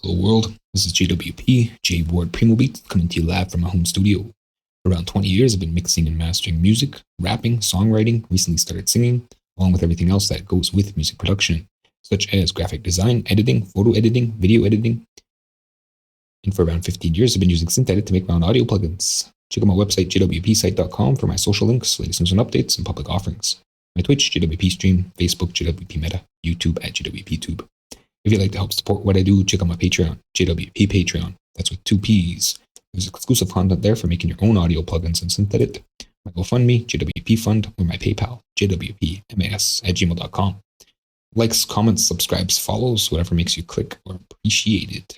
Hello world, this is JWP, J Ward Primo Beats, coming to you live from my home studio. For around 20 years, I've been mixing and mastering music, rapping, songwriting, recently started singing, along with everything else that goes with music production, such as graphic design, editing, photo editing, video editing. And for around 15 years, I've been using SynthEdit to make my own audio plugins. Check out my website, jwpsite.com, for my social links, latest news and updates, and public offerings. My Twitch, JWP Stream, Facebook, JWP Meta, YouTube at JWPTube. If you'd like to help support what I do, check out my Patreon, JWP Patreon. That's with 2 P's. There's exclusive content there for making your own audio plugins in SynthEdit. My GoFundMe, JWP Fund, or my PayPal, jwpmas@gmail.com. Likes, comments, subscribes, follows, whatever makes you click or appreciate it.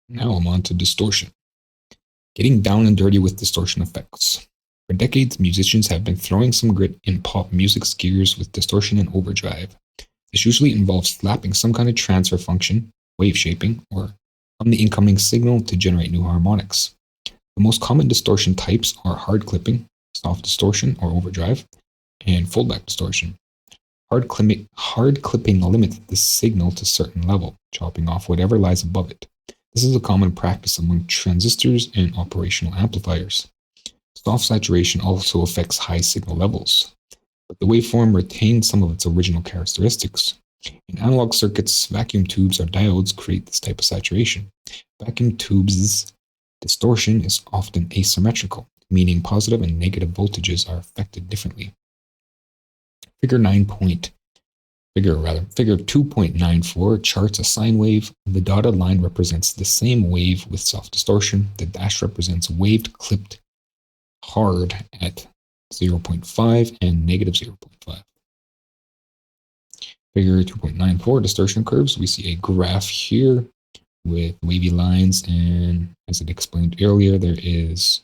Now I'm on to distortion. Getting down and dirty with distortion effects. For decades, musicians have been throwing some grit in pop music's gears with distortion and overdrive. This usually involves slapping some kind of transfer function, wave shaping, or from the incoming signal to generate new harmonics. The most common distortion types are hard clipping, soft distortion or overdrive, and foldback distortion. Hard clipping limits the signal to a certain level, chopping off whatever lies above it. This is a common practice among transistors and operational amplifiers. Soft saturation also affects high signal levels, but the waveform retains some of its original characteristics. In analog circuits, vacuum tubes or diodes create this type of saturation. Vacuum tubes' distortion is often asymmetrical, meaning positive and negative voltages are affected differently. Figure 2.94 charts a sine wave. The dotted line represents the same wave with soft distortion. The dash represents waved clipped hard at 0.5 and negative 0.5. Figure 2.94 distortion curves. We see a graph here with wavy lines, and as it explained earlier, there is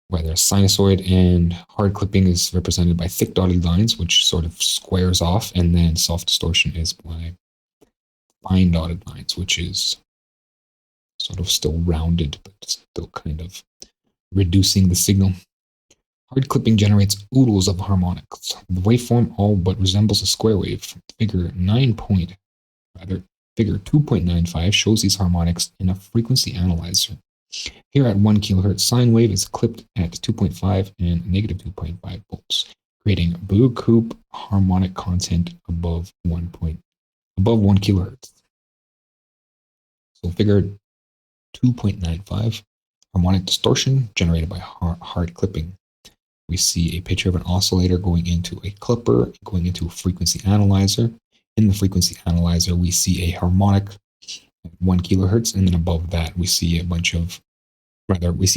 whether a sinusoid, and hard clipping is represented by thick dotted lines, which sort of squares off, and then soft distortion is by fine dotted lines, which is sort of still rounded, but still kind of reducing the signal. Hard clipping generates oodles of harmonics. The waveform all but resembles a square wave. Figure 2.95 shows these harmonics in a frequency analyzer. Here at 1 kilohertz, sine wave is clipped at 2.5 and negative 2.5 volts, creating blue coupe harmonic content above 1 kilohertz. So figure 2.95, harmonic distortion generated by hard clipping. We see a picture of an oscillator going into a clipper, going into a frequency analyzer. In the frequency analyzer, we see a harmonic at 1 kilohertz, and then above that, we see a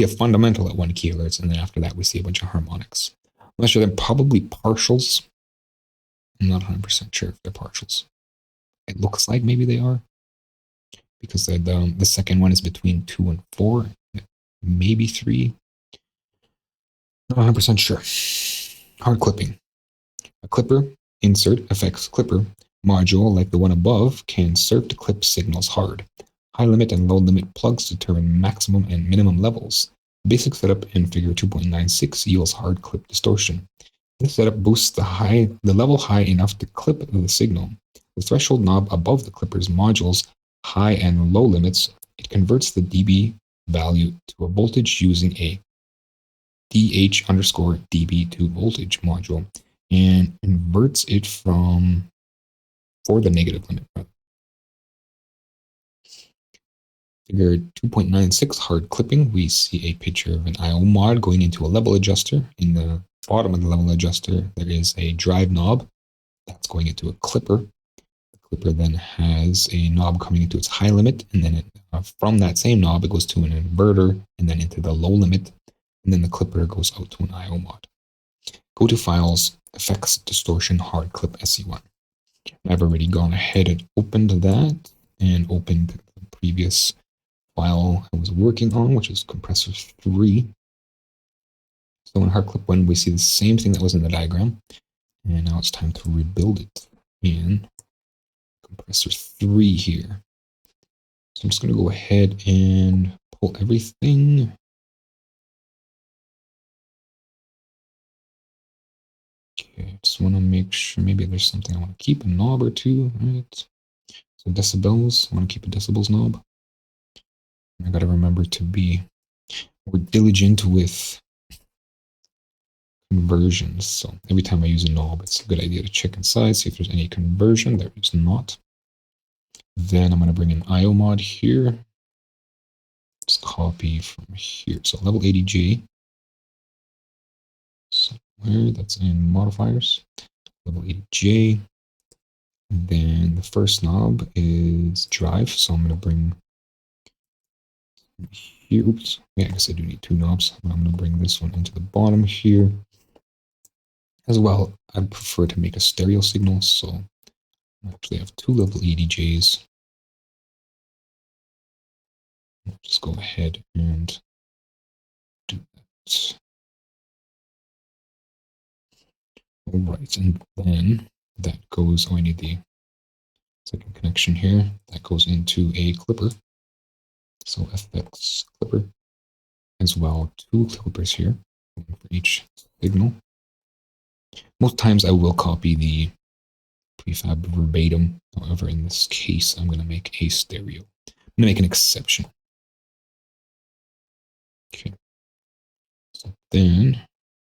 fundamental at 1 kilohertz, and then after that, we see a bunch of harmonics. I'm not sure, they're probably partials. I'm not 100% sure if they're partials. It looks like maybe they are, because the second one is between 2 and 4, maybe 3. Not 100% sure. Hard clipping. A clipper insert affects clipper module like the one above can serve to clip signals hard. High limit and low limit plugs determine maximum and minimum levels. The basic setup in figure 2.96 yields hard clip distortion. This setup boosts the level high enough to clip the signal. The threshold knob above the clipper's modules high and low limits. It converts the dB value to a voltage using a DH_dB to voltage module and inverts it for the negative limit. Figure 2.96 hard clipping. We see a picture of an IO mod going into a level adjuster. In the bottom of the level adjuster, there is a drive knob that's going into a clipper. The clipper then has a knob coming into its high limit, and then from that same knob, it goes to an inverter and then into the low limit. And then the clipper goes out to an IO mod. Go to Files, Effects, Distortion, Hard Clip SE1. I've already gone ahead and opened that and opened the previous file I was working on, which is compressor 3. So in Hard Clip 1, we see the same thing that was in the diagram. And now it's time to rebuild it in compressor 3 here. So I'm just going to go ahead and pull everything. Okay, just want to make sure maybe there's something I want to keep, a knob or two, right? So decibels, I want to keep a decibels knob. I got to remember to be more diligent with conversions. So every time I use a knob, it's a good idea to check inside, see if there's any conversion. There is not. Then I'm going to bring an IO mod here. Just copy from here. So level 80J. Somewhere that's in modifiers. Level 80J. And then the first knob is drive. So I'm going to bring here. Oops. Yeah, I guess I do need two knobs. I'm going to bring this one into the bottom here. As well, I prefer to make a stereo signal. So I actually have two level 80Js. I'll just go ahead and do that. All right, and then that goes, oh, I need the second connection here. That goes into a clipper. So FX clipper as well. Two clippers here, one for each signal. Most times I will copy the prefab verbatim. However, in this case, I'm going to make a stereo. I'm going to make an exception. Okay. So then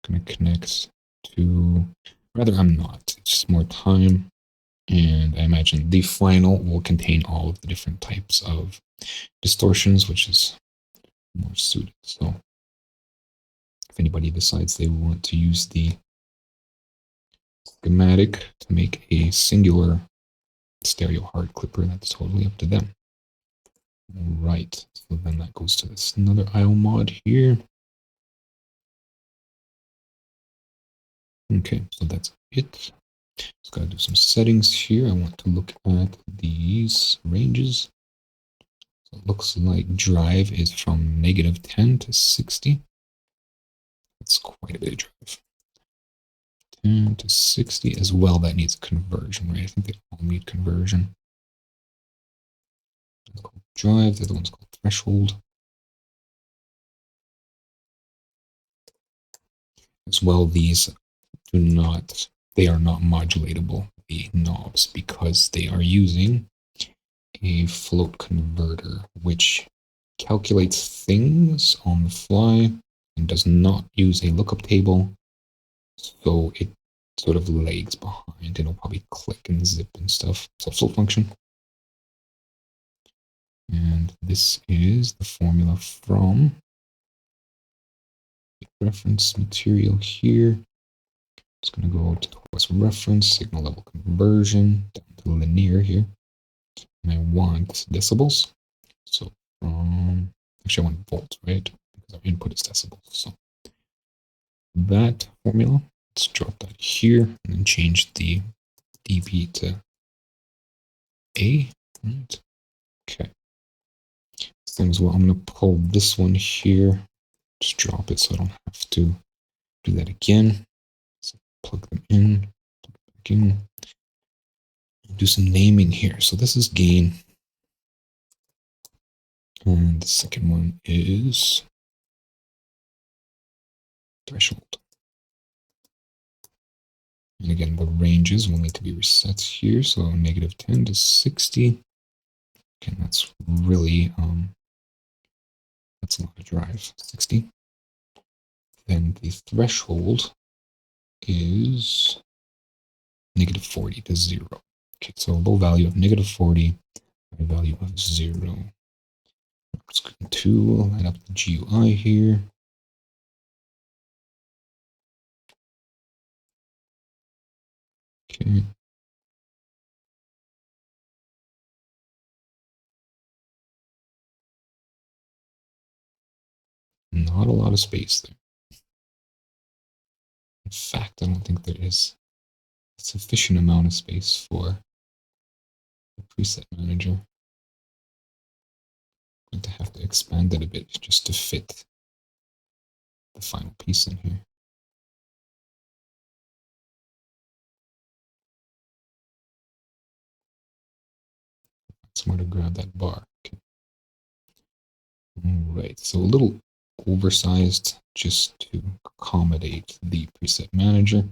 I'm going to connect to, rather I'm not, it's just more time. And I imagine the final will contain all of the different types of distortions, which is more suited. So if anybody decides they want to use the schematic to make a singular stereo hard clipper, that's totally up to them. All right, so then that goes to this another IO mod here. Okay, so that's it. Just gotta do some settings here. I want to look at these ranges. So it looks like drive is from -10 to 60. That's quite a bit of drive. 10 to 60 as well. That needs a conversion, right? I think they all need conversion. It's called drive. The other one's called threshold. As well, these do not, they are not modulatable, the knobs, because they are using a float converter, which calculates things on the fly and does not use a lookup table. So it sort of lags behind. It'll probably click and zip and stuff. So float function. And this is the formula from the reference material here. It's going to go to the course reference, signal level conversion, down to linear here. And I want decibels. So from, actually I want volts, right? Because our input is decibels. So that formula, let's drop that here and then change the dB to A, right? Okay. Same as well, I'm going to pull this one here, just drop it so I don't have to do that again. So plug them in, plug it back in. Do some naming here. So this is gain. And the second one is threshold. And again, the ranges will need to be reset here. So -10 to 60. Again, that's really, that's a lot of drive, 60. Then the threshold is -40 to 0. Okay, so low value of -40, high value of 0. I'm just going to line up the GUI here. Okay. Not a lot of space there. In fact, I don't think there is a sufficient amount of space for the preset manager. I'm going to have to expand it a bit just to fit the final piece in here. Somewhere to grab that bar. Okay. All right, so a little oversized just to accommodate the preset manager.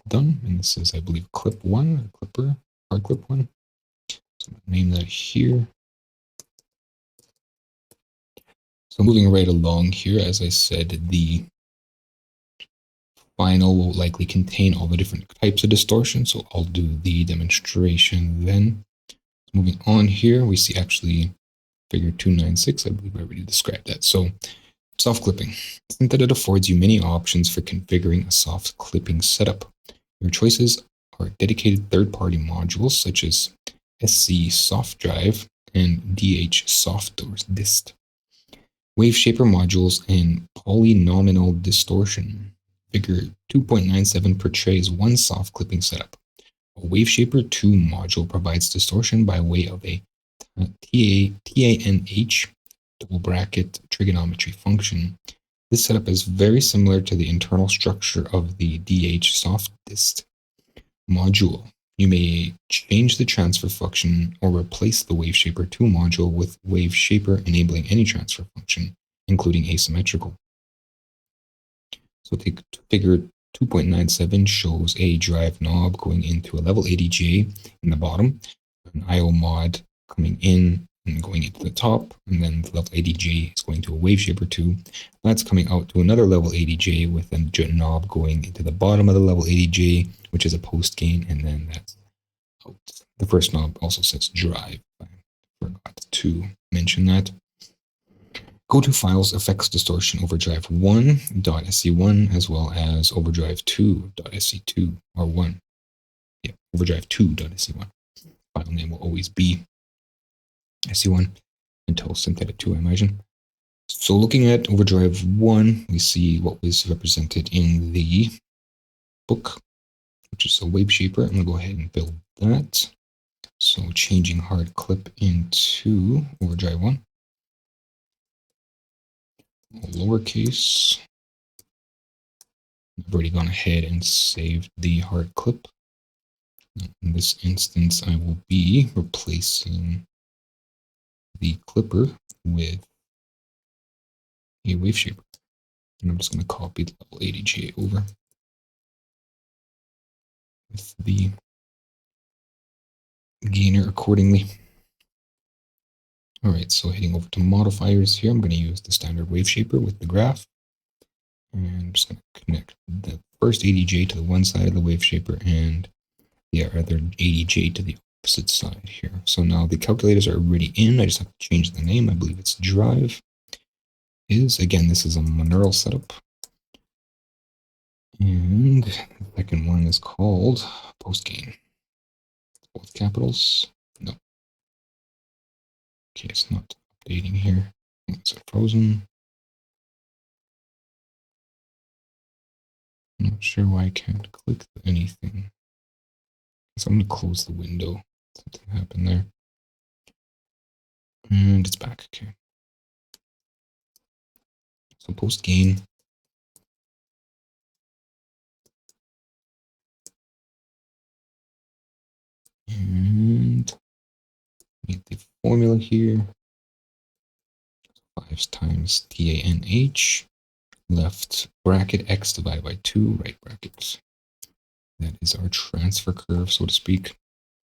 done. And this is, I believe, clip 1, clipper, hard clip 1. So I'm going to name that here. So moving right along here, as I said, the final will likely contain all the different types of distortion. So I'll do the demonstration then. Moving on here, we see actually figure 296. I believe I already described that. So soft clipping. SynthEdit affords you many options for configuring a soft clipping setup. Your choices are dedicated third-party modules such as SC Soft Drive and DH Soft or Dist. Wave shaper modules and polynomial distortion. Figure 2.97 portrays one soft clipping setup. A Wave Shaper 2 module provides distortion by way of a TANH double bracket trigonometry function. This setup is very similar to the internal structure of the DH soft dist module. You may change the transfer function or replace the Wave Shaper 2 module with Wave Shaper enabling any transfer function, including asymmetrical. So figure 2.97 shows a drive knob going into a level ADJ in the bottom, an IO mod coming in and going into the top, and then the level ADJ is going to a Wave Shaper 2. That's coming out to another level ADJ with a knob going into the bottom of the level ADJ, which is a post gain, and then that's out. The first knob also says drive. I forgot to mention that. Go to Files, Effects, Distortion, Overdrive 1.sc1, as well as Overdrive 2.sc2, or 1. Yeah, Overdrive 2.sc1. File name will always be sc1 until SynthEdit 2, I imagine. So looking at Overdrive 1, we see what was represented in the book, which is a Wave Shaper. I'm going to go ahead and build that. So changing hard clip into Overdrive 1. Lowercase. I've already gone ahead and saved the hard clip. In this instance, I will be replacing the clipper with a Wave Shaper. And I'm just going to copy the level ADJ over with the gainer accordingly. All right, so heading over to modifiers here, I'm going to use the standard Wave Shaper with the graph. And I'm just going to connect the first ADJ to the one side of the Wave Shaper and the other ADJ to the opposite side here. So now the calculators are already in. I just have to change the name. I believe it's drive. Again, this is a monaural setup. And the second one is called post gain. Both capitals. No. Okay, it's not updating here. It's frozen. I'm not sure why I can't click anything. So I'm going to close the window. Something happened there. And it's back. Okay. So post gain. And get the formula here. 5 times TANH. Left bracket x divided by 2, right bracket. That is our transfer curve, so to speak.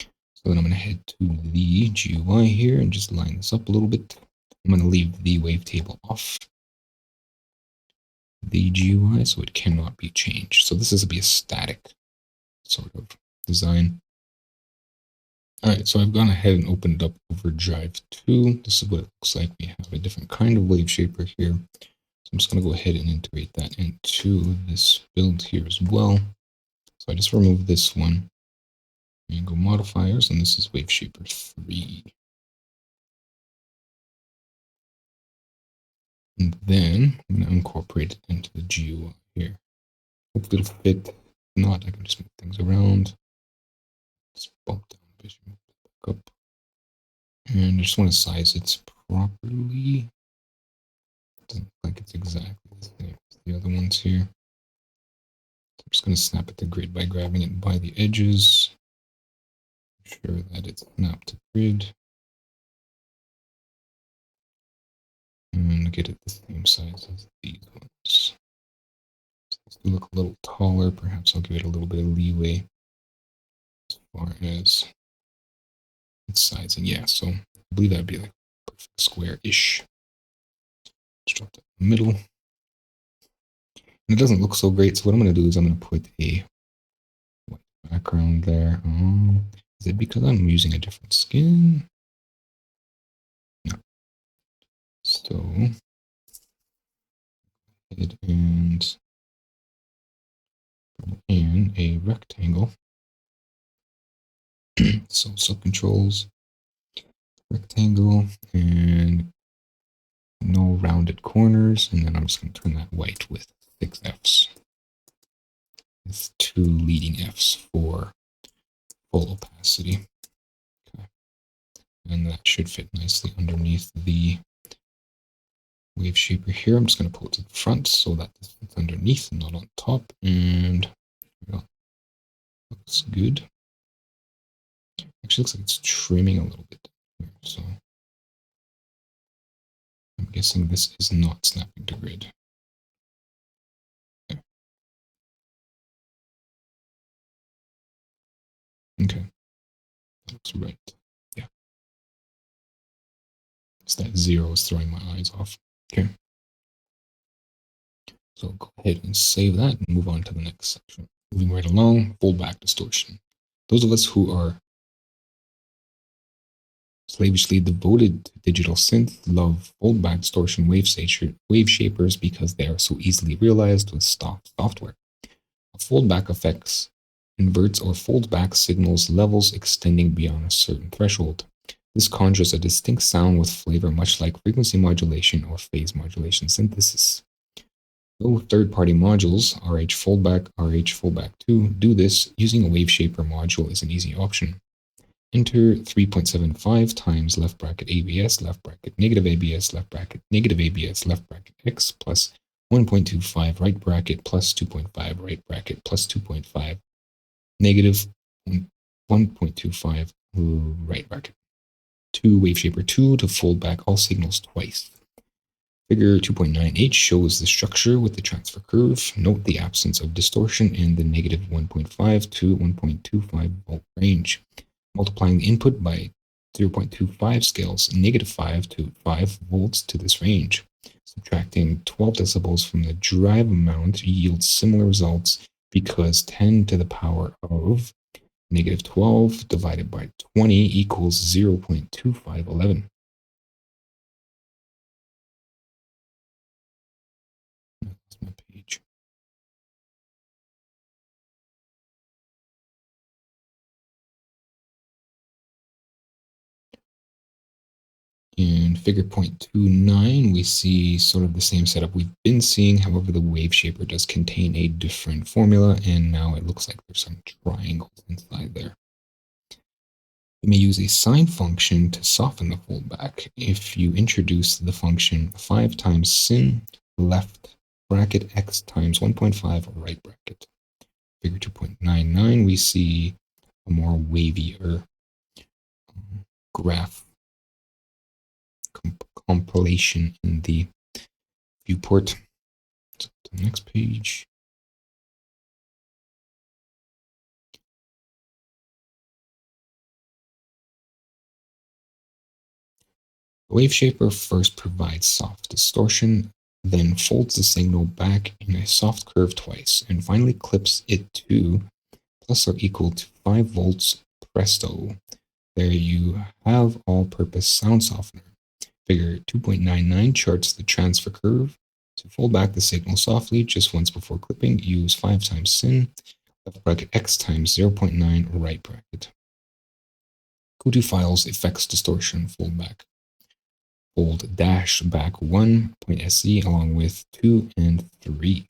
So then I'm going to head to the GUI here and just line this up a little bit. I'm going to leave the wavetable off the GUI so it cannot be changed. So this is to be a static sort of design. All right, so I've gone ahead and opened up Overdrive 2. This is what it looks like. We have a different kind of wave shaper here. So I'm just going to go ahead and integrate that into this build here as well. So I just remove this one and go modifiers, and this is Wave Shaper 3. And then I'm going to incorporate it into the GUI here. Hopefully it'll fit. If not, I can just move things around. Just bump down a bit, move it back up. And I just want to size it properly. Doesn't look like it's exactly the same as the other ones here. I'm just going to snap it to grid by grabbing it by the edges. Ensure that it's snapped to grid. And get it the same size as these ones. So look a little taller, perhaps I'll give it a little bit of leeway as far as its sizing. Yeah, so I believe that'd be like perfect square-ish. Let's drop that in the middle. And it doesn't look so great, so what I'm going to do is I'm going to put a white background there. Is it because I'm using a different skin? No. So, and in a rectangle. So sub-controls, rectangle, and no rounded corners. And then I'm just going to turn that white with 6 Fs. With 2 leading Fs for full opacity. Okay. And that should fit nicely underneath the wave shaper here. I'm just going to pull it to the front so that this fits underneath and not on top. And looks good. Actually looks like it's trimming a little bit here, so I'm guessing this is not snapping to grid. Okay, that looks right. Yeah, it's that 0 is throwing my eyes off. Okay, so go ahead and save that and move on to the next section. Moving right along, fold back distortion. Those of us who are slavishly devoted to digital synth love fold-back distortion wave shapers because they are so easily realized with stock software. A foldback affects inverts or folds back signals levels extending beyond a certain threshold. This conjures a distinct sound with flavor much like frequency modulation or phase modulation synthesis. Though third-party modules, RH Foldback, RH Foldback 2, do this, using a wave shaper module is an easy option. Enter 3.75 times left bracket ABS, left bracket negative ABS, left bracket negative ABS, left bracket X plus 1.25 right bracket plus 2.5 right bracket plus 2.5 negative 1.25 right bracket. To wave shaper 2 to fold back all signals twice. Figure 2.9H shows the structure with the transfer curve. Note the absence of distortion in the negative 1.5 to 1.25 volt range. Multiplying the input by 0.25 scales negative 5 to 5 volts to this range. Subtracting 12 decibels from the drive amount yields similar results because 10 to the power of negative 12 divided by 20 equals 0.2511. That's my page. In figure 0.29, we see sort of the same setup we've been seeing. However, the wave shaper does contain a different formula, and now it looks like there's some triangles inside there. You may use a sine function to soften the foldback. If you introduce the function 5 times sin left bracket x times 1.5 right bracket. Figure 2.99, we see a more wavier graph compilation in the viewport. So the next page. The wave shaper first provides soft distortion, then folds the signal back in a soft curve twice, and finally clips it to plus or equal to 5 volts presto. There you have all-purpose sound softener. Figure 2.99 charts the transfer curve. To fold back the signal softly just once before clipping, use 5 times sin, left bracket x times 0.9 right bracket. Go to Files, Effects, Distortion, Foldback. Fold dash back 1.se along with 2 and 3.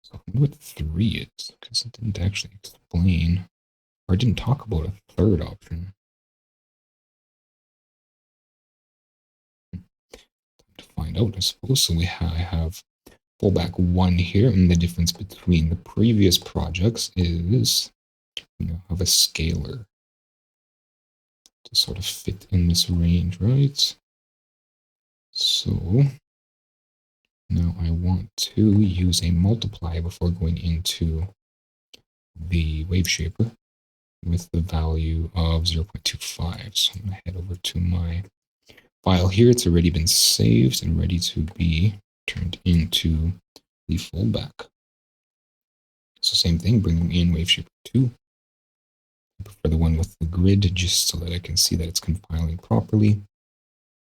So I wonder what 3 is, because it didn't actually explain, or it didn't talk about a third option. To find out, I suppose. So I have fallback 1 here, and the difference between the previous projects is have a scalar to sort of fit in this range, right? So Now I want to use a multiply before going into the wave shaper with the value of 0.25. So I'm going to head over to my file here. It's already been saved and ready to be turned into the fallback. So same thing, bringing in wave shaper 2. I prefer the one with the grid just so that I can see that it's compiling properly.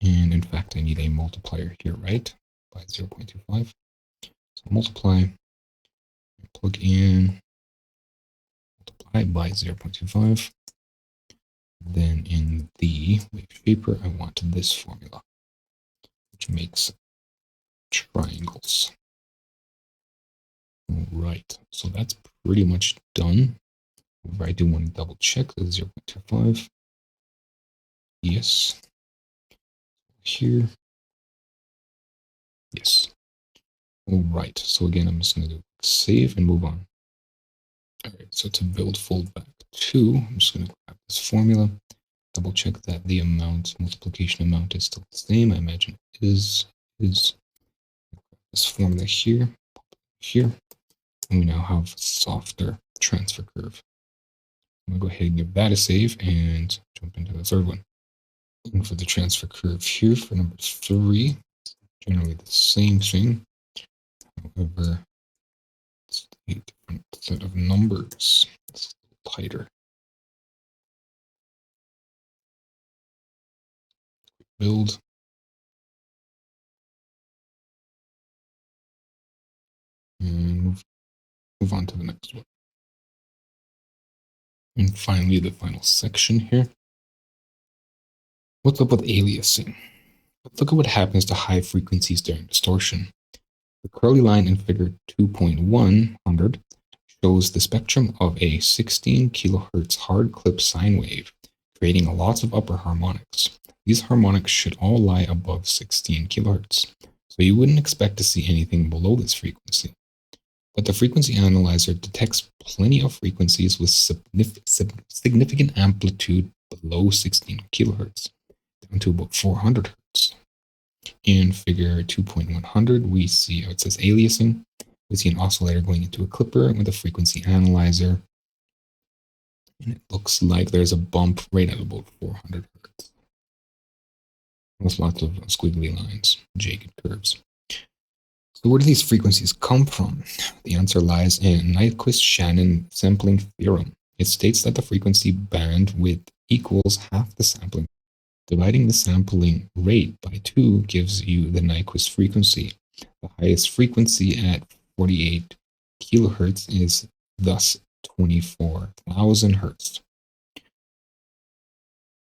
And in fact, I need a multiplier here, right? By 0.25. So multiply, plug in, multiply by 0.25. Then in the wave shaper, I want this formula, which makes triangles. All right, so that's pretty much done. However, I do want to double check the 0.25. Yes. Here. Yes. All right, so again, I'm just going to do save and move on. All right, so to build foldback 2, I'm just going to grab this formula, double check that the multiplication amount is still the same. I imagine it is. This formula here, and we now have a softer transfer curve. I'm going to go ahead and give that a save and jump into the third one. And for the transfer curve here for number 3, it's generally the same thing. However, it's a different set of numbers. It's a little tighter. Build. And move on to the next one. And finally, the final section here. What's up with aliasing? Let's look at what happens to high frequencies during distortion. The curly line in figure 2.100 shows the spectrum of a 16 kilohertz hard clip sine wave, creating lots of upper harmonics. These harmonics should all lie above 16 kilohertz, so you wouldn't expect to see anything below this frequency. But the frequency analyzer detects plenty of frequencies with significant amplitude below 16 kilohertz, down to about 400 hertz. In figure 2.100, we see, it says aliasing. We see an oscillator going into a clipper with a frequency analyzer. And it looks like there's a bump right at about 400 hertz. With lots of squiggly lines, jagged curves. So where do these frequencies come from? The answer lies in Nyquist-Shannon sampling theorem. It states that the frequency bandwidth equals half the sampling. Dividing the sampling rate by 2 gives you the Nyquist frequency. The highest frequency at 48 kilohertz is thus 24,000 hertz.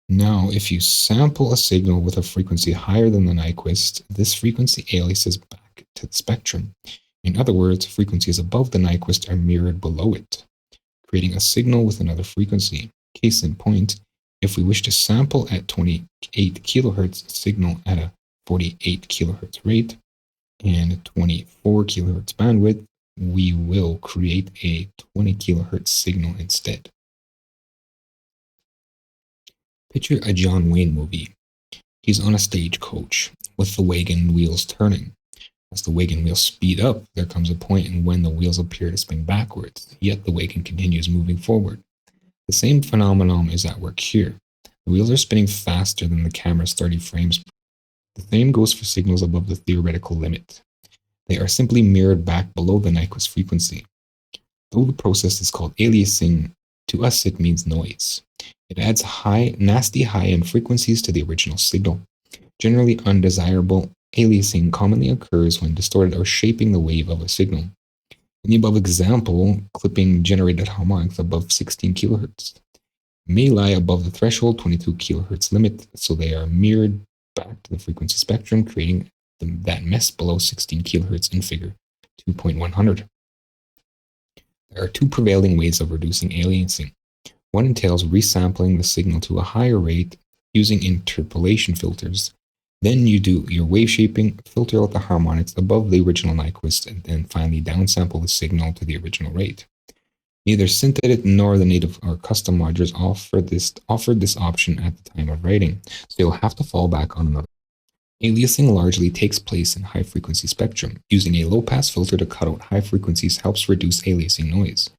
Now, if you sample a signal with a frequency higher than the Nyquist, this frequency aliases back to the spectrum. In other words, frequencies above the Nyquist are mirrored below it, creating a signal with another frequency. Case in point, if we wish to sample at 28 kilohertz signal at a 48 kilohertz rate and 24 kilohertz bandwidth, we will create a 20 kilohertz signal instead. Picture a John Wayne movie. He's on a stagecoach with the wagon wheels turning. As the wagon wheels speed up, there comes a point when the wheels appear to spin backwards, yet the wagon continues moving forward. The same phenomenon is at work here. The wheels are spinning faster than the camera's 30 frames. The same goes for signals above the theoretical limit. They are simply mirrored back below the Nyquist frequency. Though the process is called aliasing, to us it means noise. It adds nasty high-end frequencies to the original signal. Generally undesirable, aliasing commonly occurs when distorted or shaping the wave of a signal. In the above example, clipping generated harmonics above 16 kilohertz may lie above the threshold 22 kilohertz limit, so they are mirrored back to the frequency spectrum, creating that mess below 16 kilohertz in figure 2.100. There are two prevailing ways of reducing aliasing. One entails resampling the signal to a higher rate using interpolation filters. Then you do your wave shaping, filter out the harmonics above the original Nyquist, and then finally downsample the signal to the original rate. Neither SynthEdit nor the native or custom modules offered this option at the time of writing, so you'll have to fall back on another. Aliasing largely takes place in high-frequency spectrum. Using a low-pass filter to cut out high frequencies helps reduce aliasing noise.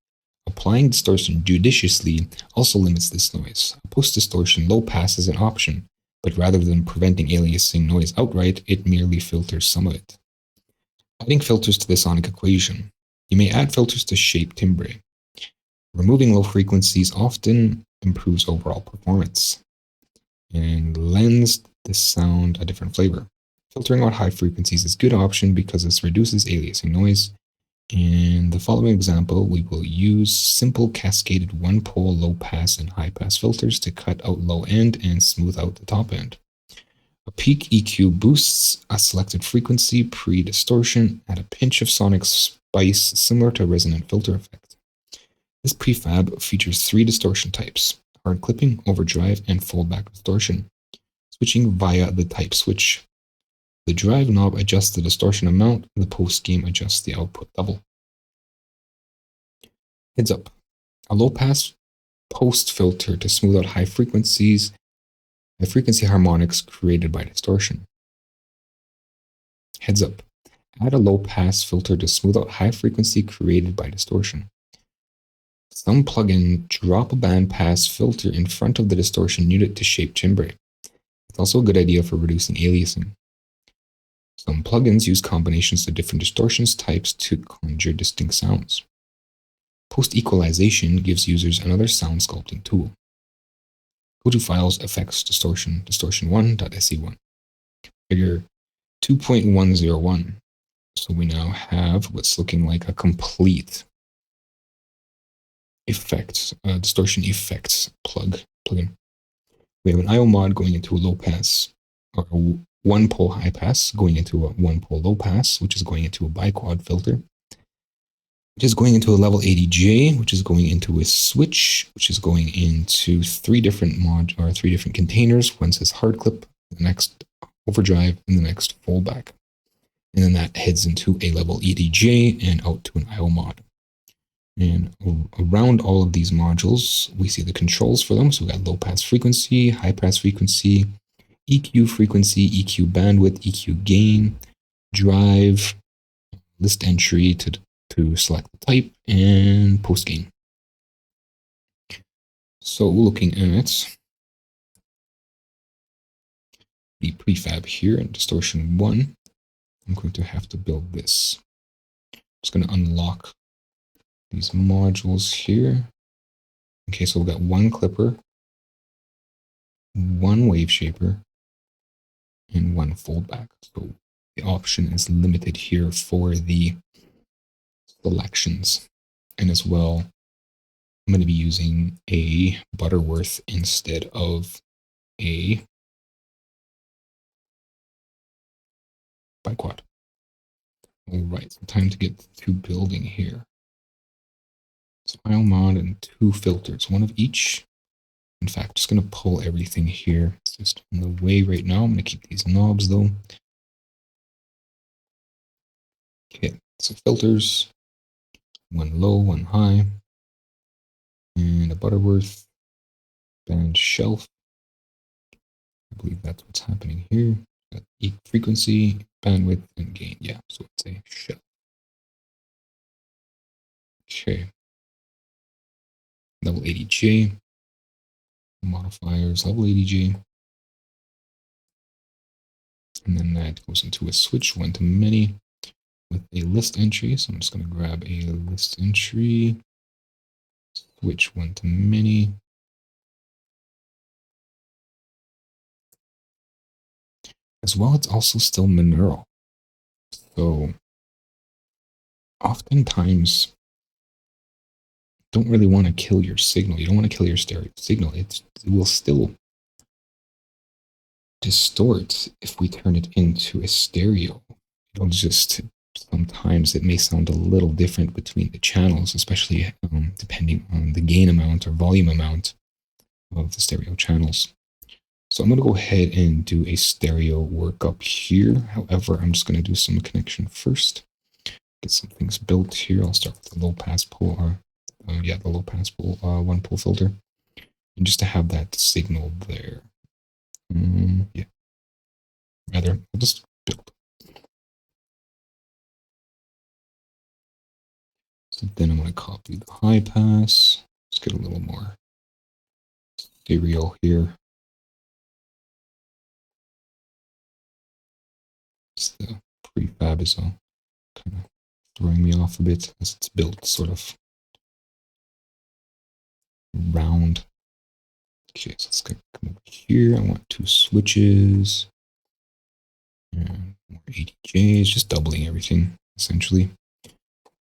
Applying distortion judiciously also limits this noise. A post-distortion low-pass is an option, but rather than preventing aliasing noise outright, it merely filters some of it. Adding filters to the sonic equation. You may add filters to shape timbre. Removing low frequencies often improves overall performance and lends the sound a different flavor. Filtering out high frequencies is a good option because this reduces aliasing noise. In the following example, we will use simple cascaded one-pole low-pass and high-pass filters to cut out low end and smooth out the top end. A peak EQ boosts a selected frequency pre-distortion at a pinch of sonic spice similar to a resonant filter effect. This prefab features 3 distortion types: hard clipping, overdrive, and foldback distortion. Switching via the type switch. The drive knob adjusts the distortion amount, the post gain adjusts the output level. Heads up. A low-pass post filter to smooth out high frequency harmonics created by distortion. Heads up. Add a low-pass filter to smooth out high frequency created by distortion. Some plugins drop a bandpass filter in front of the distortion unit to shape timbre. It's also a good idea for reducing aliasing. Some plugins use combinations of different distortions types to conjure distinct sounds. Post-equalization gives users another sound sculpting tool. Go to Files, Effects, Distortion, distortion1.se1. Figure 2.101. So we now have what's looking like a complete distortion effects plugin. We have an IO mod going into a low pass, or a one-pole high pass going into a one-pole low pass, which is going into a biquad filter, which is going into a level 80J, which is going into a switch, which is going into 3 different containers. One says hard clip, the next overdrive, and the next foldback. And then that heads into a level 80J and out to an IO mod. And around all of these modules, we see the controls for them. So we got low pass frequency, high pass frequency, EQ frequency, EQ bandwidth, EQ gain, drive, list entry to select the type, and post gain. So looking at the prefab here in Distortion 1, I'm going to have to build this. I'm just going to unlock these modules here. Okay, so we've got 1 clipper, 1 wave shaper, and 1 foldback. So the option is limited here for the selections. And as well, I'm going to be using a Butterworth instead of a biquad. All right, so time to get to building here. File mod and 2 filters, 1 of each. In fact, just going to pull everything here. It's just in the way right now. I'm going to keep these knobs though. Okay, so filters, 1 low, 1 high, and a Butterworth band shelf. I believe that's what's happening here. Got frequency, bandwidth, and gain. Yeah, so it's a shelf. Okay. Level 80J. Modifiers, level 80J. And then that goes into a switch 1 to many with a list entry. So I'm just going to grab a list entry, switch 1 to many. As well, it's also still monaural. So oftentimes, don't really want to kill your signal. You don't want to kill your stereo signal. It will still distort if we turn it into a stereo. It'll just, sometimes it may sound a little different between the channels, especially depending on the gain amount or volume amount of the stereo channels. So I'm going to go ahead and do a stereo workup here. However, I'm just going to do some connection first. Get some things built here. I'll start with the low pass pole, the low pass pole 1 pole filter, and just to have that signal there. Yeah. Rather, I'll just build. So then I'm going to copy the high pass. Let's get a little more stereo here. Just the prefab is all kind of throwing me off a bit as it's built sort of round. Okay, so let's come over here. I want 2 switches and more ADJs, just doubling everything essentially.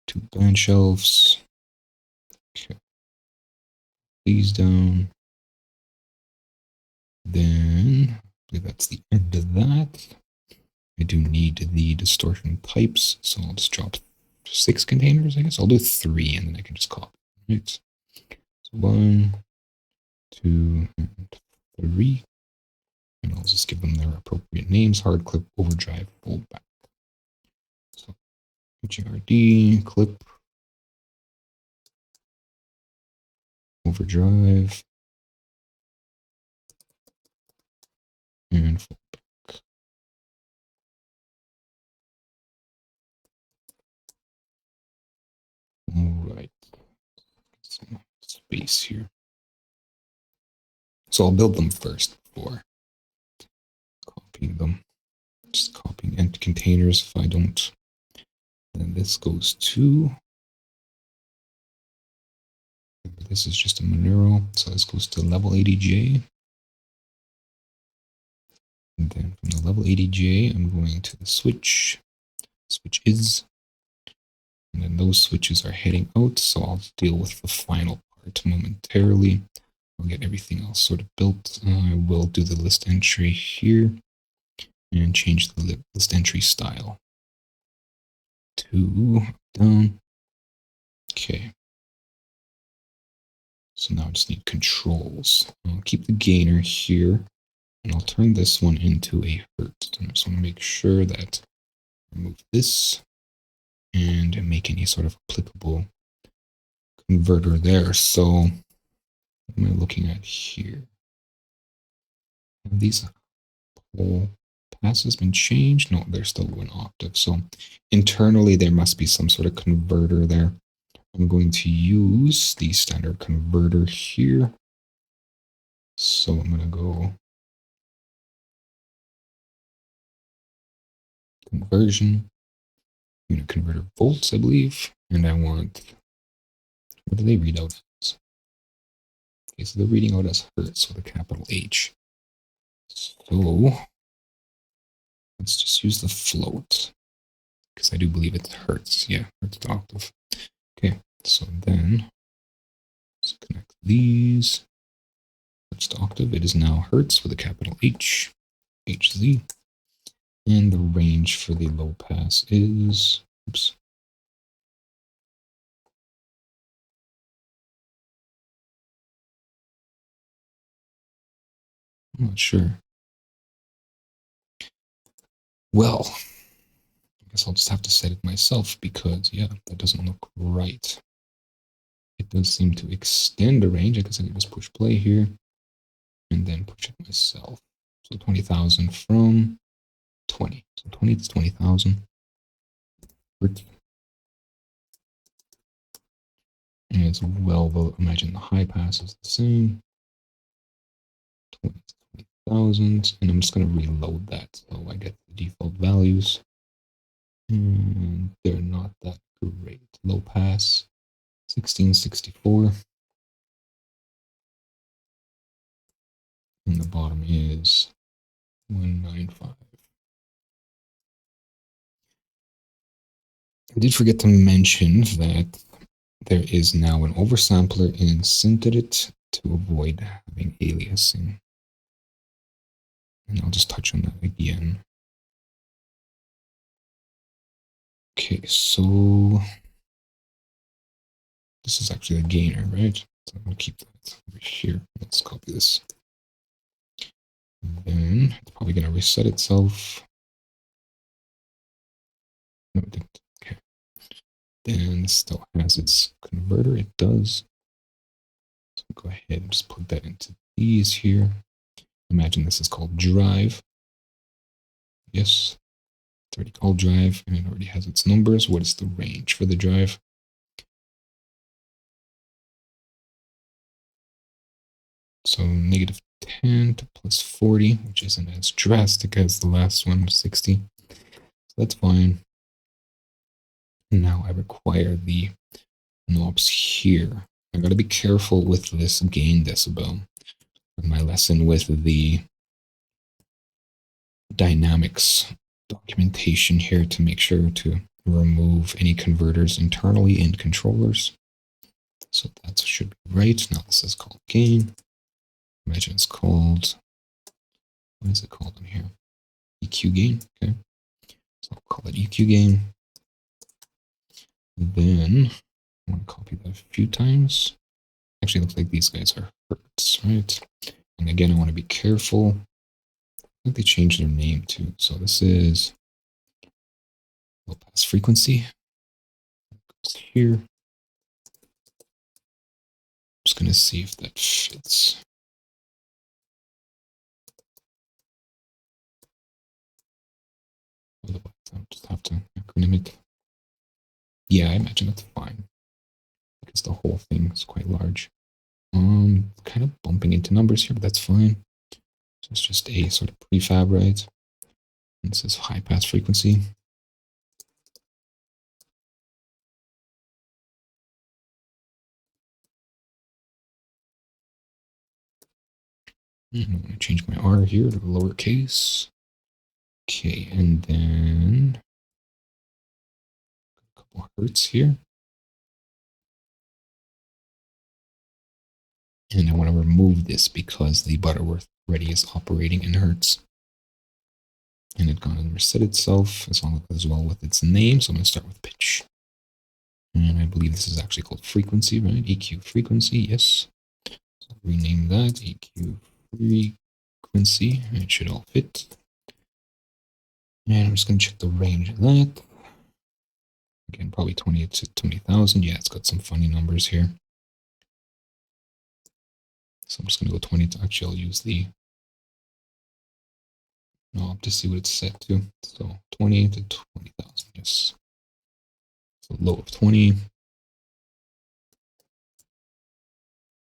2 band shelves. Okay, these down. Then I believe that's the end of that. I do need the distortion pipes, so I'll just drop 6 containers, I guess. I'll do 3 and then I can just copy. Right. So 1, 2, and 3. And I'll just give them their appropriate names: hard clip, overdrive, foldback. So HRD, clip, overdrive, and foldback. All right. Some space here. So I'll build them first before copying them. Just copying empty containers. If I don't, then this goes to. This is just a Monero, so this goes to level ADJ. And then from the level ADJ, I'm going to the switch. Switch is. And then those switches are heading out, so I'll deal with the final part momentarily. I'll get everything else sort of built. I will do the list entry here and change the list entry style to down. Okay. So now I just need controls. I'll keep the gainer here, and I'll turn this one into a hertz. And I just want to make sure that I remove this and make any sort of applicable converter there. So what am I looking at here? Have these whole passes been changed? No, they're still 1 octave. So internally, there must be some sort of converter there. I'm going to use the standard converter here. So I'm going to go conversion, unit converter volts, I believe. And I want, what do they read out as? Okay, so they're reading out as hertz with a capital H. So let's just use the float, because I do believe it's hertz. Yeah, hertz to octave. Okay, so then let's connect these. Hertz to octave. It is now hertz with a capital H, HZ. And the range for the low pass is, oops. I'm not sure. Well, I guess I'll just have to set it myself because, yeah, that doesn't look right. It does seem to extend the range. I guess I can just push play here and then push it myself. So 20,000 from 20. So 20 to 20,000. And as well, we'll imagine the high pass is the same. 20 to 20,000. And I'm just going to reload that so I get the default values. And they're not that great. Low pass, 1664. And the bottom is 195. I did forget to mention that there is now an oversampler in SynthEdit to avoid having aliasing. And I'll just touch on that again. Okay, so this is actually the gainer, right? So I'm going to keep that over here. Let's copy this. And then it's probably going to reset itself. No, it didn't. Okay. Then this still has its converter. It does. So go ahead and just plug that into these here. Imagine this is called drive. Yes. It's already called drive, and it already has its numbers. What is the range for the drive? So negative 10 to plus 40, which isn't as drastic as the last one, 60. So that's fine. Now I require the knobs here. I gotta be careful with this gain decibel. In my lesson with the dynamics documentation here to make sure to remove any converters internally in controllers. So that should be right. Now this is called gain. Imagine it's called, what is it called in here? EQ gain. Okay. So I'll call it EQ gain. Then I want to copy that a few times. Actually, it looks like these guys are hertz, right? And again, I want to be careful. I think they changed their name too. So this is low pass frequency. Goes here. Just going to see if that fits. Otherwise, I'll just have to acronym it. Yeah, I imagine that's fine because the whole thing is quite large. Kind of bumping into numbers here, but that's fine. So it's just a sort of prefab, right? And this is high pass frequency. I'm going to change my R here to lowercase. Okay, and then a couple hertz here. And I want to remove this because the Butterworth already is operating in hertz. And it's going to reset itself as well with its name. So I'm going to start with pitch. And I believe this is actually called frequency, right? EQ frequency, yes. So I'll rename that EQ frequency. It should all fit. And I'm just going to check the range of that. Again, probably 20 to 20,000. Yeah, it's got some funny numbers here. So I'm just going to go 20 to, actually I'll use the knob to see what it's set to. So 20 to 20,000, yes. So low of 20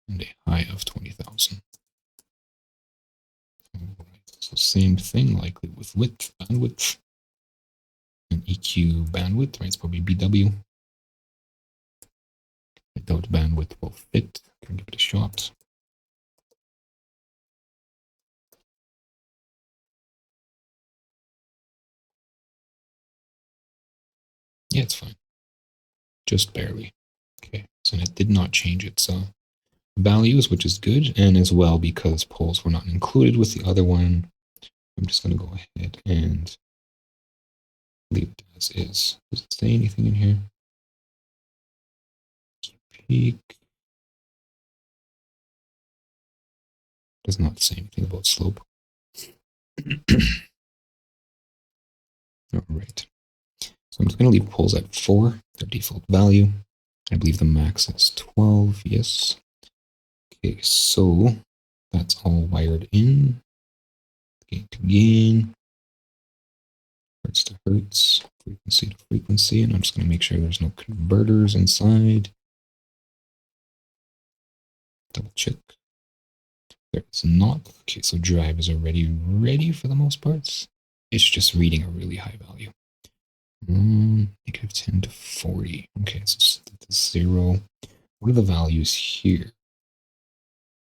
and a high of 20,000. So same thing, likely with width, bandwidth, and EQ bandwidth, right? It's probably BW. I doubt bandwidth will fit. Can give it a shot. Yeah, it's fine. Just barely. Okay, so it did not change its values, which is good, and as well because poles were not included with the other one, I'm just going to go ahead and leave it as is. Does it say anything in here? Peak. Does not say anything about slope. All right. So I'm just going to leave poles at 4, their default value. I believe the max is 12, yes. Okay, so that's all wired in. Gain to gain. Hertz to hertz. Frequency to frequency. And I'm just going to make sure there's no converters inside. Double check. There's not. Okay, so drive is already ready for the most parts. It's just reading a really high value. Negative 10 to 40. Okay, so that's 0. What are the values here?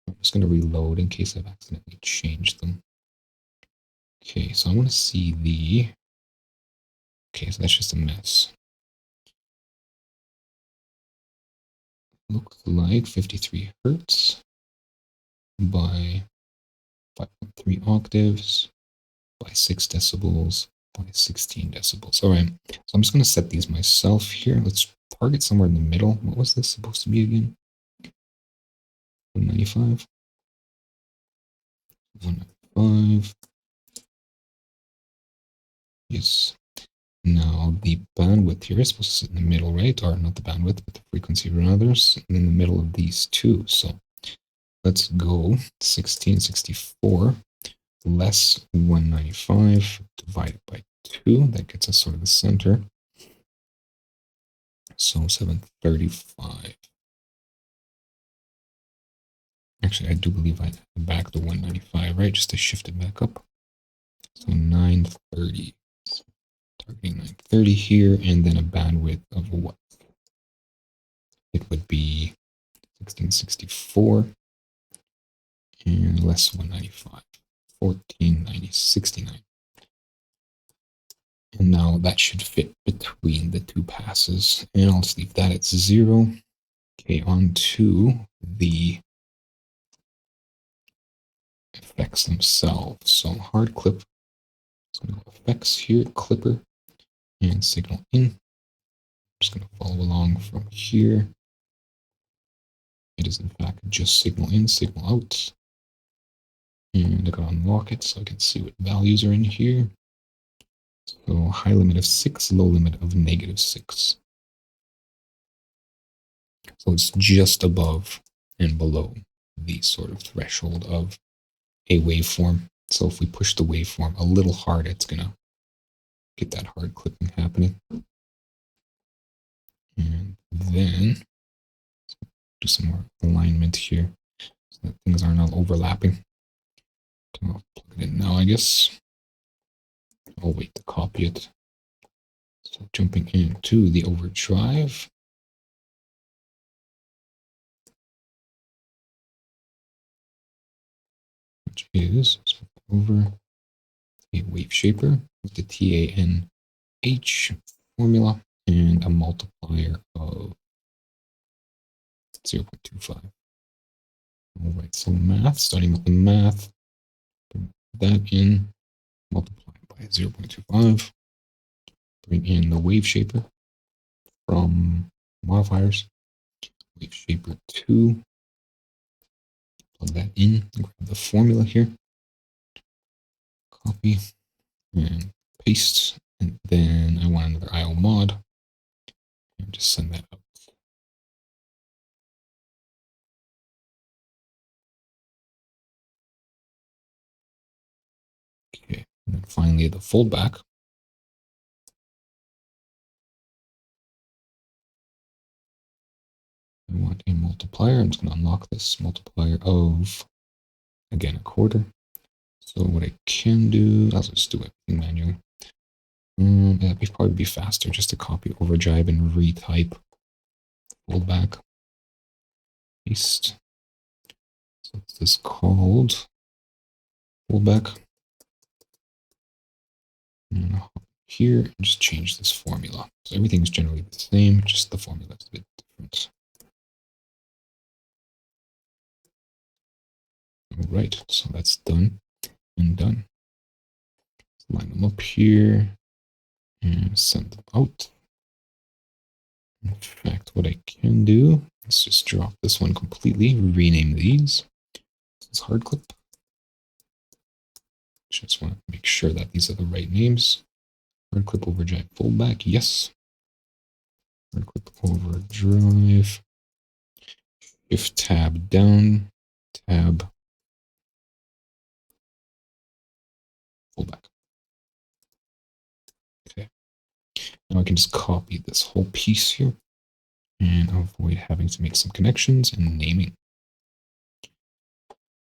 I'm just going to reload in case I've accidentally changed them. Okay, so I want to see the... Okay, so that's just a mess. Looks like 53 hertz by 5.3 octaves by 6 decibels by 16 decibels. All right, so I'm just going to set these myself here. Let's target somewhere in the middle. What was this supposed to be again? 195. 195. Yes. Now the bandwidth here is supposed to sit in the middle, right? Or not the bandwidth, but the frequency rather, in the middle of these two. So let's go 1664. less 195 divided by 2. That gets us sort of the center. So 735. Actually, I do believe I back the 195, right? Just to shift it back up. So 930. Targeting 930 here, and then a bandwidth of what? It would be 1664 and less 195. 1490, 69. And now that should fit between the two passes. And I'll just leave that at 0. Okay, on to the effects themselves. So hard clip. So I'm going to go effects here, clipper, and signal in. I'm just going to follow along from here. It is in fact just signal in, signal out. And I gotta unlock it so I can see what values are in here. So high limit of 6, low limit of -6. So it's just above and below the sort of threshold of a waveform. So if we push the waveform a little hard, it's gonna get that hard clipping happening. And then do some more alignment here so that things aren't all overlapping. I'll plug it in now, I guess. I'll wait to copy it. So jumping into the overdrive. Which is over a wave shaper with the TANH formula and a multiplier of 0.25. All right, so math, starting with the math, bring that in, multiply by 0.25, bring in the wave shaper from modifiers, wave shaper 2, plug that in, grab the formula here, copy, and paste, and then I want another IO mod, and just send that out. Okay, and then finally the foldback. I want a multiplier. I'm just going to unlock this multiplier of, again, a quarter. So what I can do, I'll just do everything manually. It'd probably be faster just to copy overdrive and retype foldback. Paste. So this is called foldback. And here, and just change this formula. So everything's generally the same, just the formula is a bit different. All right, so that's done and done. Let's line them up here and send them out. In fact, what I can do, let's just drop this one completely, rename these. This is hard clip. Just want to make sure that these are the right names. Hard clip overdrive foldback, yes. Hard clip overdrive. Shift tab down, tab foldback. Okay. Now I can just copy this whole piece here and avoid having to make some connections and naming.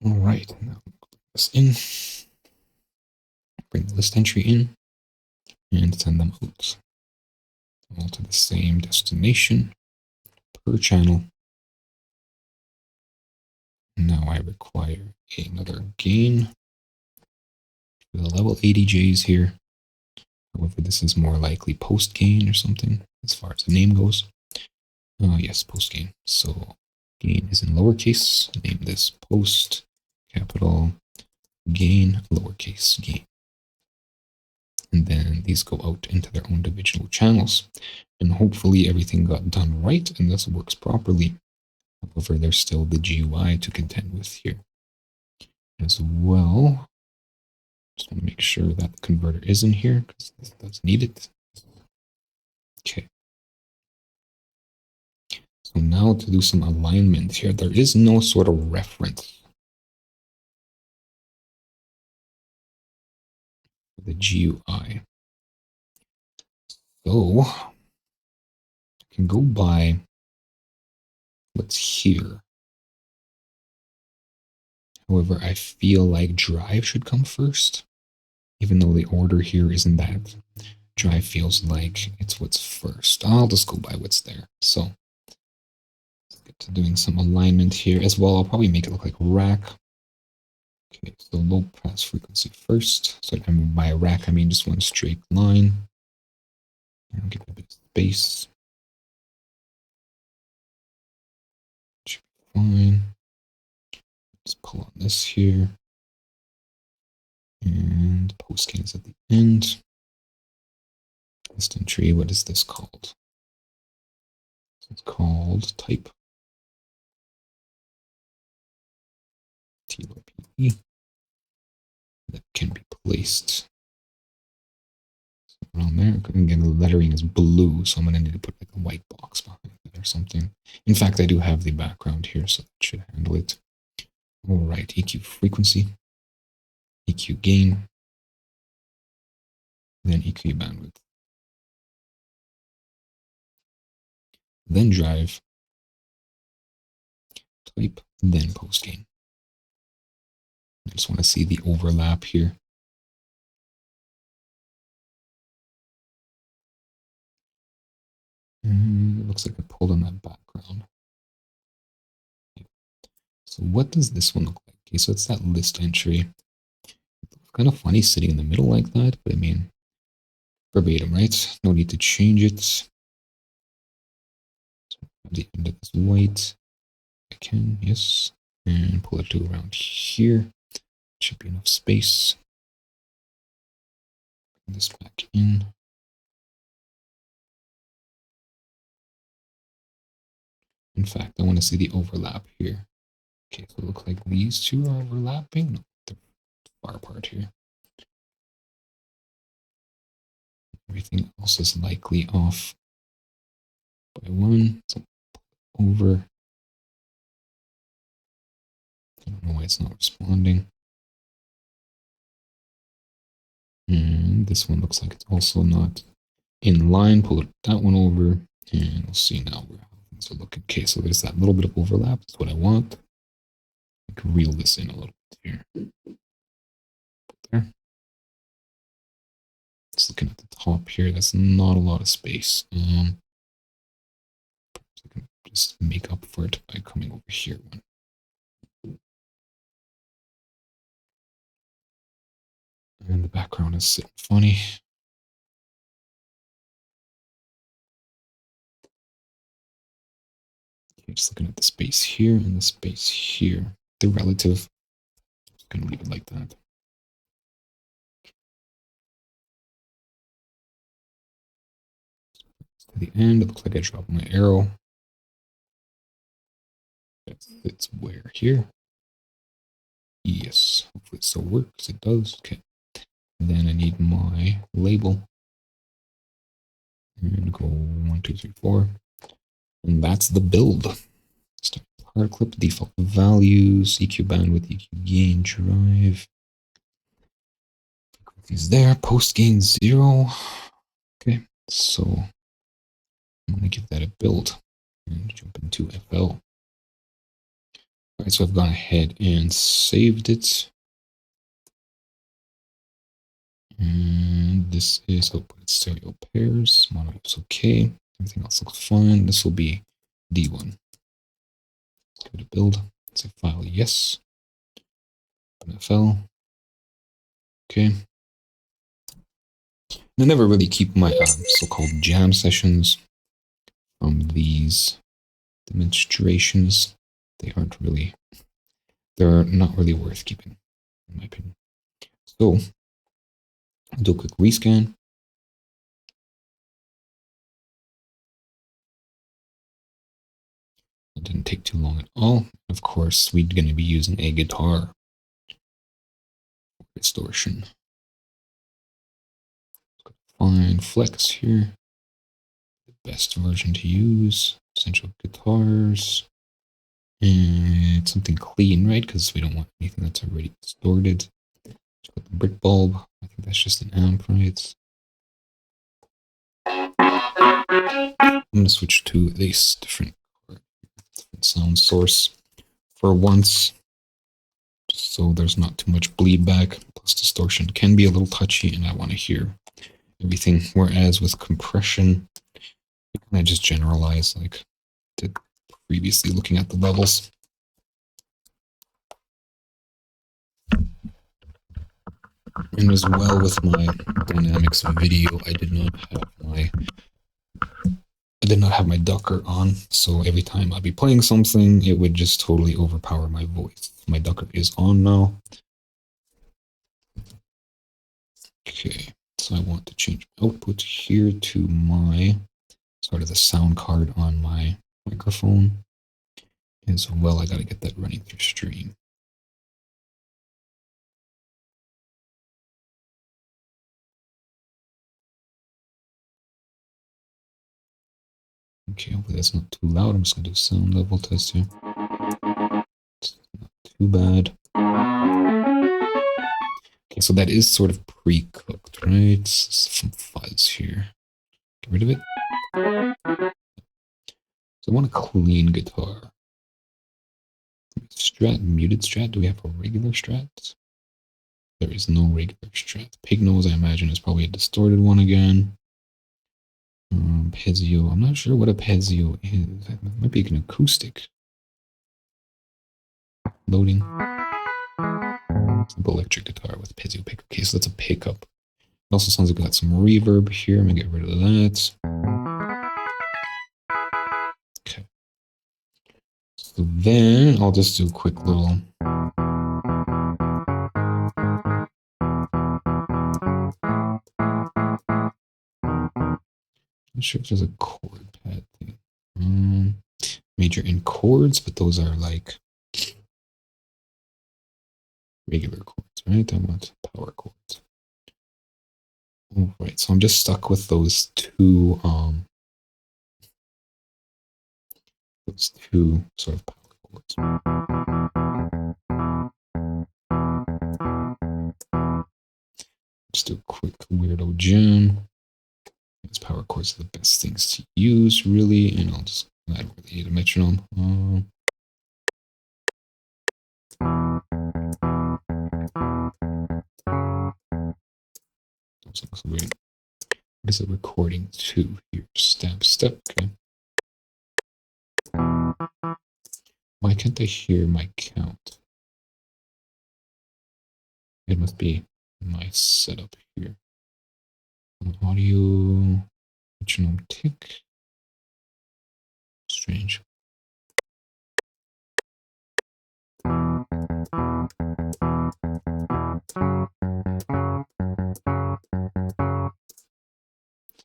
All right, now put this in. Bring the list entry in and send them out. All to the same destination per channel. Now I require another gain for the level 80 Js here. However, this is more likely post gain or something as far as the name goes. Yes, post gain. So gain is in lowercase. Name this post, capital gain, lowercase gain. And then these go out into their own individual channels. And hopefully everything got done right and this works properly. However, there's still the GUI to contend with here as well. Just want to make sure that the converter is in here because this does need it. Okay. So now to do some alignment here, there is no sort of reference the GUI. So I can go by what's here. However, I feel like drive should come first, even though the order here isn't that. Drive feels like it's what's first. I'll just go by what's there. So let's get to doing some alignment here as well. I'll probably make it look like rack. Okay, so low pass frequency first. So by rack, I mean just one straight line. And give it a bit of space. Should be fine. Just pull on this here. And post gain is at the end. Instant tree, what is this called? So it's called type. TLP. That can be placed around there. Again, the lettering is blue, so I'm going to need to put like a white box behind it or something. In fact, I do have the background here, so that should handle it. All right, EQ frequency, EQ gain, then EQ bandwidth. Then drive, type, then post gain. I just want to see the overlap here. It looks like I pulled on that background. So what does this one look like? Okay, so it's that list entry. It's kind of funny sitting in the middle like that, but I mean, verbatim, right? No need to change it. So at the end of this white, I can, yes, and pull it to around here. Should be enough space. Bring this back in. In fact, I want to see the overlap here. Okay, so it looks like these two are overlapping. No, they're far apart here. Everything else is likely off by one. So over. I don't know why it's not responding. And this one looks like it's also not in line. Pull that one over, and we'll see now where things are looking. Okay, so there's that little bit of overlap. That's what I want. I can reel this in a little bit here. Put there. Just looking at the top here, that's not a lot of space. Perhaps I can just make up for it by coming over here one. And the background is sitting funny. Okay, just looking at the space here and the space here. They're relative. Just gonna leave it like that. To the end, it looks like I dropped my arrow. It's where here? Yes, hopefully it still works. It does. Okay. And then I need my label. And go 1, 2, 3, 4. And that's the build. Start hard clip, default values, EQ bandwidth, EQ gain, drive. Frequencies there, post gain 0. Okay, so I'm going to give that a build and jump into FL. All right, so I've gone ahead and saved it. And this is output stereo pairs. Mono is okay. Everything else looks fine. This will be D1. Let's give it a build. Say file yes. FL. Okay. I never really keep my so-called jam sessions from these demonstrations. They're not really worth keeping, in my opinion. So I'll do a quick rescan. It didn't take too long at all. Of course, we're going to be using a guitar distortion. Find flex here. The best version to use. Essential guitars. And something clean, right? Because we don't want anything that's already distorted. Got the brick bulb. I think that's just an amp, right? I'm gonna switch to this different sound source for once, just so there's not too much bleed back. Plus distortion can be a little touchy, and I want to hear everything. Whereas with compression, you kind of just generalize like did previously looking at the levels. And as well with my dynamics video, I did not have my ducker on, so every time I'd be playing something, it would just totally overpower my voice. My ducker is on now. Okay, so I want to change output here to my sort of the sound card on my microphone. As well, I got to get that running through stream. Okay, hopefully that's not too loud. I'm just going to do a sound level test here. It's not too bad. Okay, so that is sort of pre-cooked, right? Some fuzz here. Get rid of it. So I want a clean guitar. Strat, muted strat. Do we have a regular strat? There is no regular strat. Pig nose, I imagine, is probably a distorted one again. Pezio. I'm not sure what a Pezio is. It might be an acoustic. Loading. Simple electric guitar with Pezio pick. Okay, so that's a pickup. It also sounds like we got some reverb here. I'm gonna get rid of that. Okay. So then I'll just do a quick little. I'm not sure if there's a chord pad thing. Major and chords, but those are like regular chords, right? I want power chords. All right, so I'm just stuck with those two sort of power chords. Just do a quick weirdo jam. These power chords are the best things to use, really, and I'll just add really need a metronome. Looks weird. What is it recording to here? Step. Okay. Why can't I hear my count? It must be my setup here. Audio metronome tick. Strange.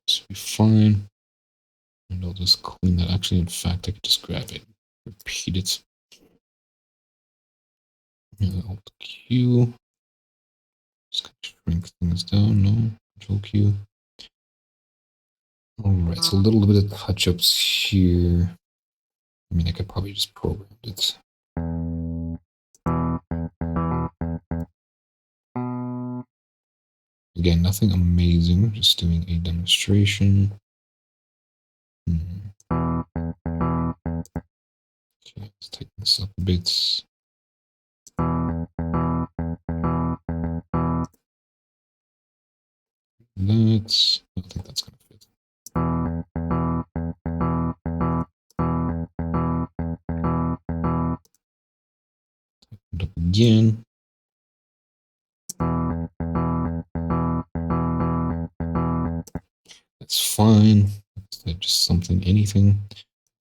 This will be fine. And I'll just clean that. Actually, in fact, I could just grab it, repeat it. Alt Q. Just gonna shrink things down. No, Control Q. All right, so a little bit of touch-ups here. I mean, I could probably just program it. Again, nothing amazing, just doing a demonstration. Okay, let's tighten this up a bit. I don't think that's going to fit. Tighten it up again. That's fine. That's just something, anything.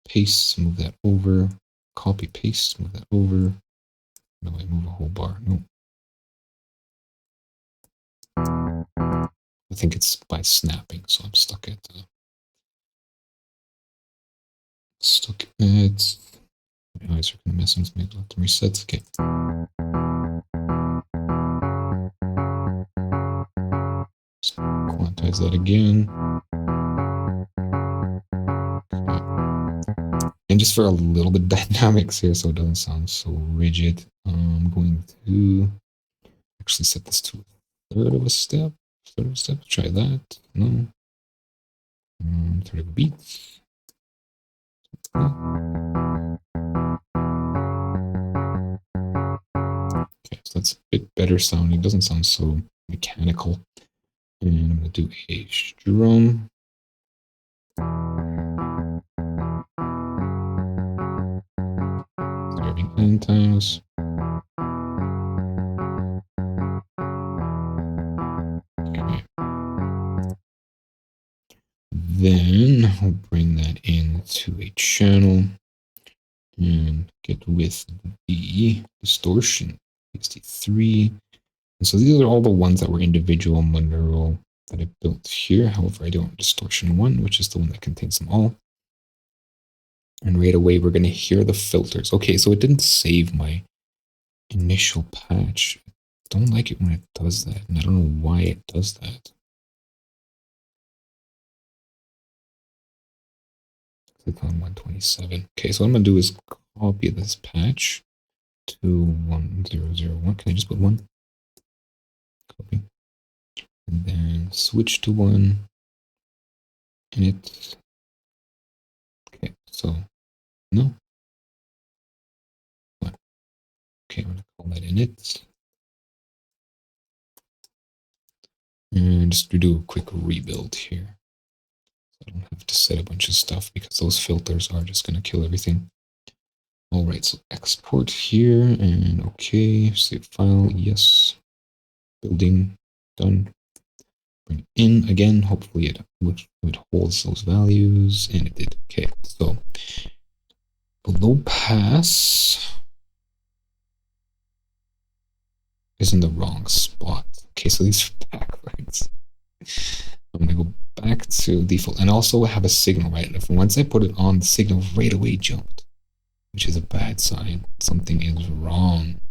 Paste, move that over. Copy, paste, move that over. No, I move a whole bar. No. I think it's by snapping, so I'm stuck at my eyes are kind of messing with me. Let them reset. Okay. Just quantize that again. Okay. And just for a little bit of dynamics here, so it doesn't sound so rigid, I'm going to actually set this to a third of a step. Try that. No. Third of a beat. Okay, so that's a bit better sounding. It doesn't sound so mechanical. And I'm going to do a strum. Starting 10 times. Okay. Then we'll bring that into a channel and get with the distortion, 63. And so these are all the ones that were individual Monero that I built here. However, I do want distortion 1, which is the one that contains them all. And right away, we're going to hear the filters. Okay, so it didn't save my initial patch. I don't like it when it does that, and I don't know why it does that. Click on 127. Okay, so what I'm going to do is copy this patch to 1001. Can I just put 1? Copy. And then switch to 1. And it's... Okay, so... No. 1. Okay, I'm going to call that init. And just to do a quick rebuild here. I don't have to set a bunch of stuff because those filters are just going to kill everything. All right, so export here and okay, save file, yes. Building, done. Bring it in again, hopefully it holds those values, and it did. Okay, so low pass is in the wrong spot. Okay, so these are backwards. I'm going to go back to default and also have a signal, right? If once I put it on, the signal right away jumped, which is a bad sign. Something is wrong.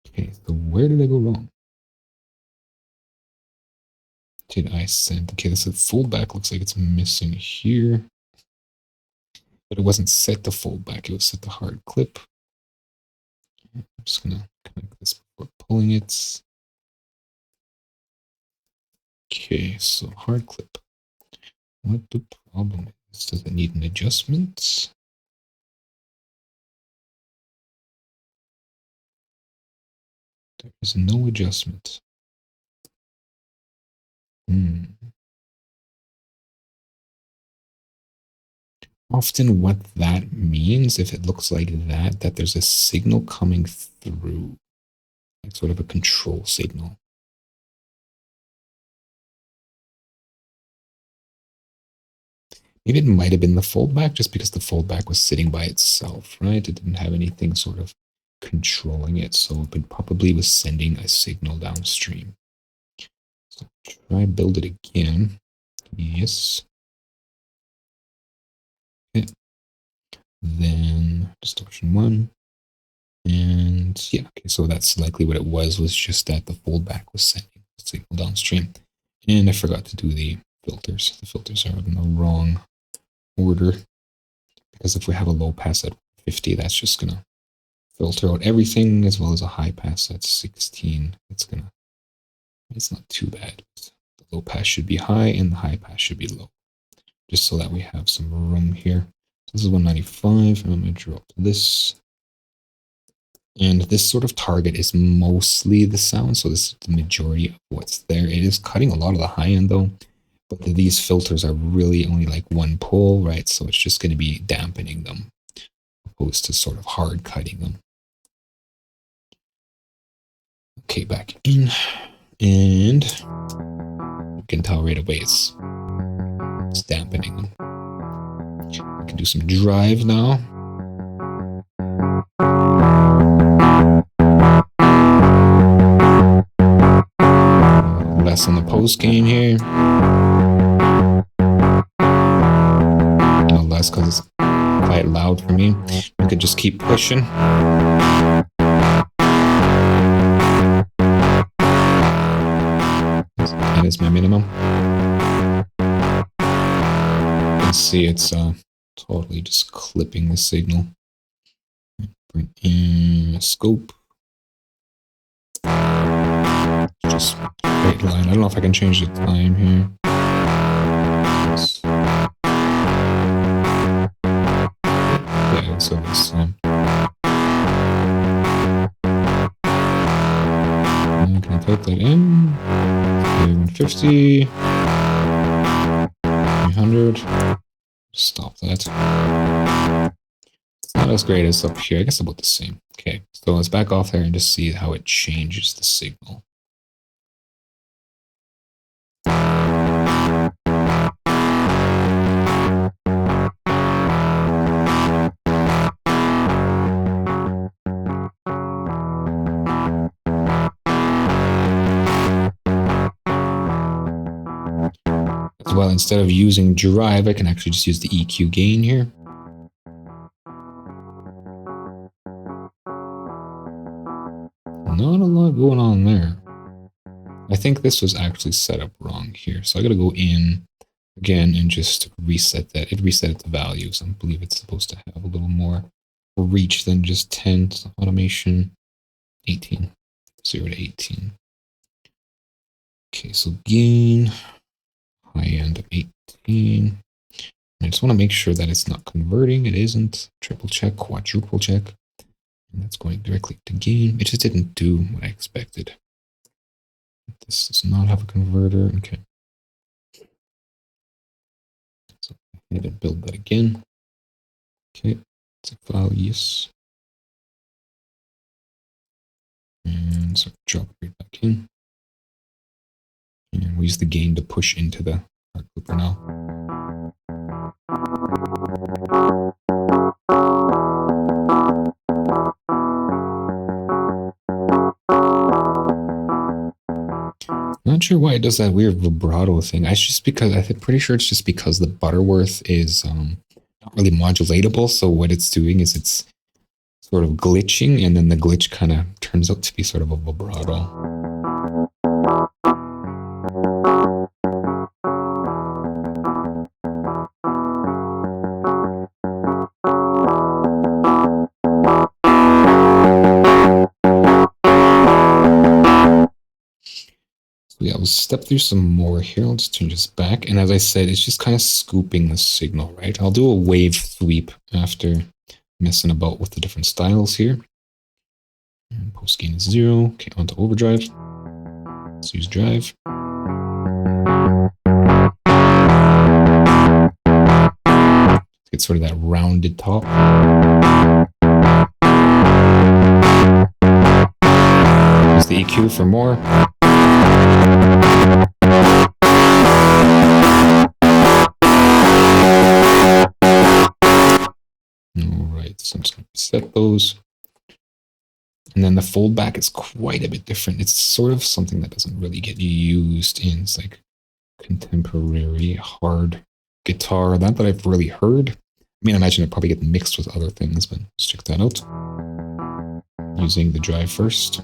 Okay, so where did I go wrong? Did I send? Okay, this is foldback. Looks like it's missing here. But it wasn't set to foldback. It was set to hard clip. I'm just going to connect this before pulling it. Okay, so hard clip. What the problem is? Does it need an adjustment? There is no adjustment. Often what that means, if it looks like that there's a signal coming through, like sort of a control signal. Maybe it might have been the foldback just because the foldback was sitting by itself, right? It didn't have anything sort of controlling it, so it probably was sending a signal downstream. So try build it again. Yes. Okay. Then distortion 1. And yeah, okay, so that's likely what it was just that the foldback was sending the signal downstream. And I forgot to do the filters. The filters are in the wrong order, because if we have a low pass at 50, that's just gonna filter out everything, as well as a high pass at 16. It's not too bad. The low pass should be high and the high pass should be low, just so that we have some room here. So this is 195, and I'm gonna drop this. And this sort of target is mostly the sound, so this is the majority of what's there. It is cutting a lot of the high end though, but these filters are really only like one pull, right? So it's just going to be dampening them, opposed to sort of hard cutting them. Okay, back in, and you can tell right away it's dampening them. I can do some drive now. Less on the post gain here. No less because it's quite loud for me. You could just keep pushing. That is my minimum. You can see it's totally just clipping the signal. Bring in a scope. Just straight line. I don't know if I can change the time here. Yeah, so this time. Can I type that in? 150. 300. Stop that. It's not as great as up here. I guess about the same. Okay, so let's back off there and just see how it changes the signal. As well, instead of using drive, I can actually just use the EQ gain here. Not a lot going on there. I think this was actually set up wrong here. So I got to go in again and just reset that. It reset it to values. I believe it's supposed to have a little more reach than just 10. Automation 18. 0 to 18. Okay, so gain, high end of 18. I just want to make sure that it's not converting. It isn't. Triple check, quadruple check. And that's going directly to gain. It just didn't do what I expected. This does not have a converter. Okay. So I need to build that again. Okay. It's a file, yes. And so drop it back in. And we use the gain to push into the arc looper now. Not sure why it does that weird vibrato thing. It's just because I'm pretty sure it's just because the Butterworth is not really modulatable. So what it's doing is it's sort of glitching, and then the glitch kind of turns out to be sort of a vibrato. Yeah, we'll step through some more here. I'll just turn this back. And as I said, it's just kind of scooping the signal, right? I'll do a wave sweep after messing about with the different styles here. And post gain is 0. Okay, on to overdrive. Let's use drive. Get sort of that rounded top. Use the EQ for more. Alright, so I'm just going to set those. And then the fold back is quite a bit different. It's sort of something that doesn't really get used in like contemporary hard guitar. Not that I've really heard. I mean, I imagine it probably gets mixed with other things, but let's check that out. Using the drive first.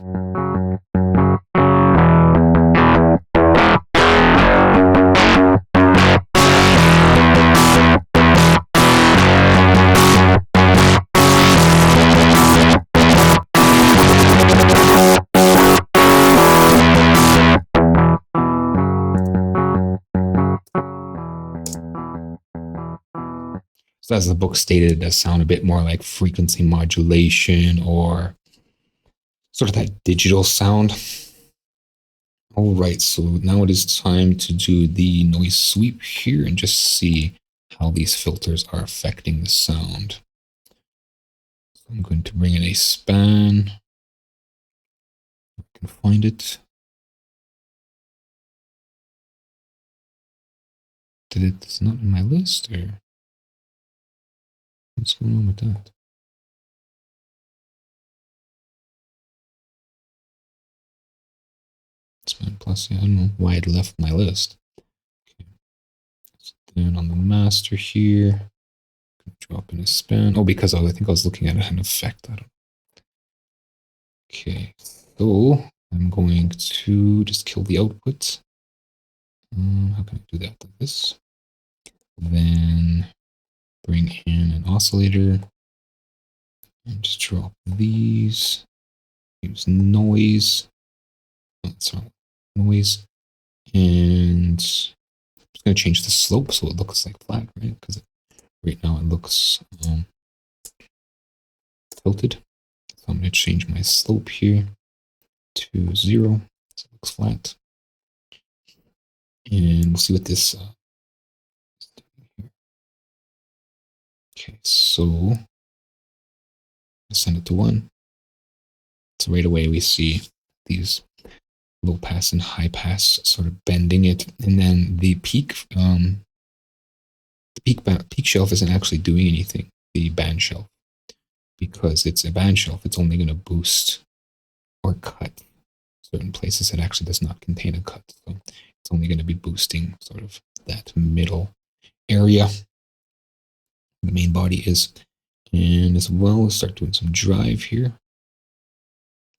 So as the book stated, it does sound a bit more like frequency modulation or sort of that digital sound. All right, so now it is time to do the noise sweep here and just see how these filters are affecting the sound. So I'm going to bring in a span. I can find it. It's not in my list, or what's going on with that? Span plus, yeah, I don't know why it left my list. Okay. Then on the master here, drop in a span. Oh, because I think I was looking at an effect. I don't. Okay, so I'm going to just kill the output. How can I do that? Like this. Then bring in an oscillator And just drop these. Use noise. That's wrong. Noise. And I'm just going to change the slope so it looks like flat, right? Because right now it looks tilted. So I'm going to change my slope here to 0. So it looks flat. And we'll see what this okay, so send it to 1. So right away we see these low pass and high pass sort of bending it, and then the peak peak shelf isn't actually doing anything. The band shelf, because it's a band shelf, it's only going to boost or cut certain places. It actually does not contain a cut, so it's only going to be boosting sort of that middle area. The main body is, and as well, we'll start doing some drive here.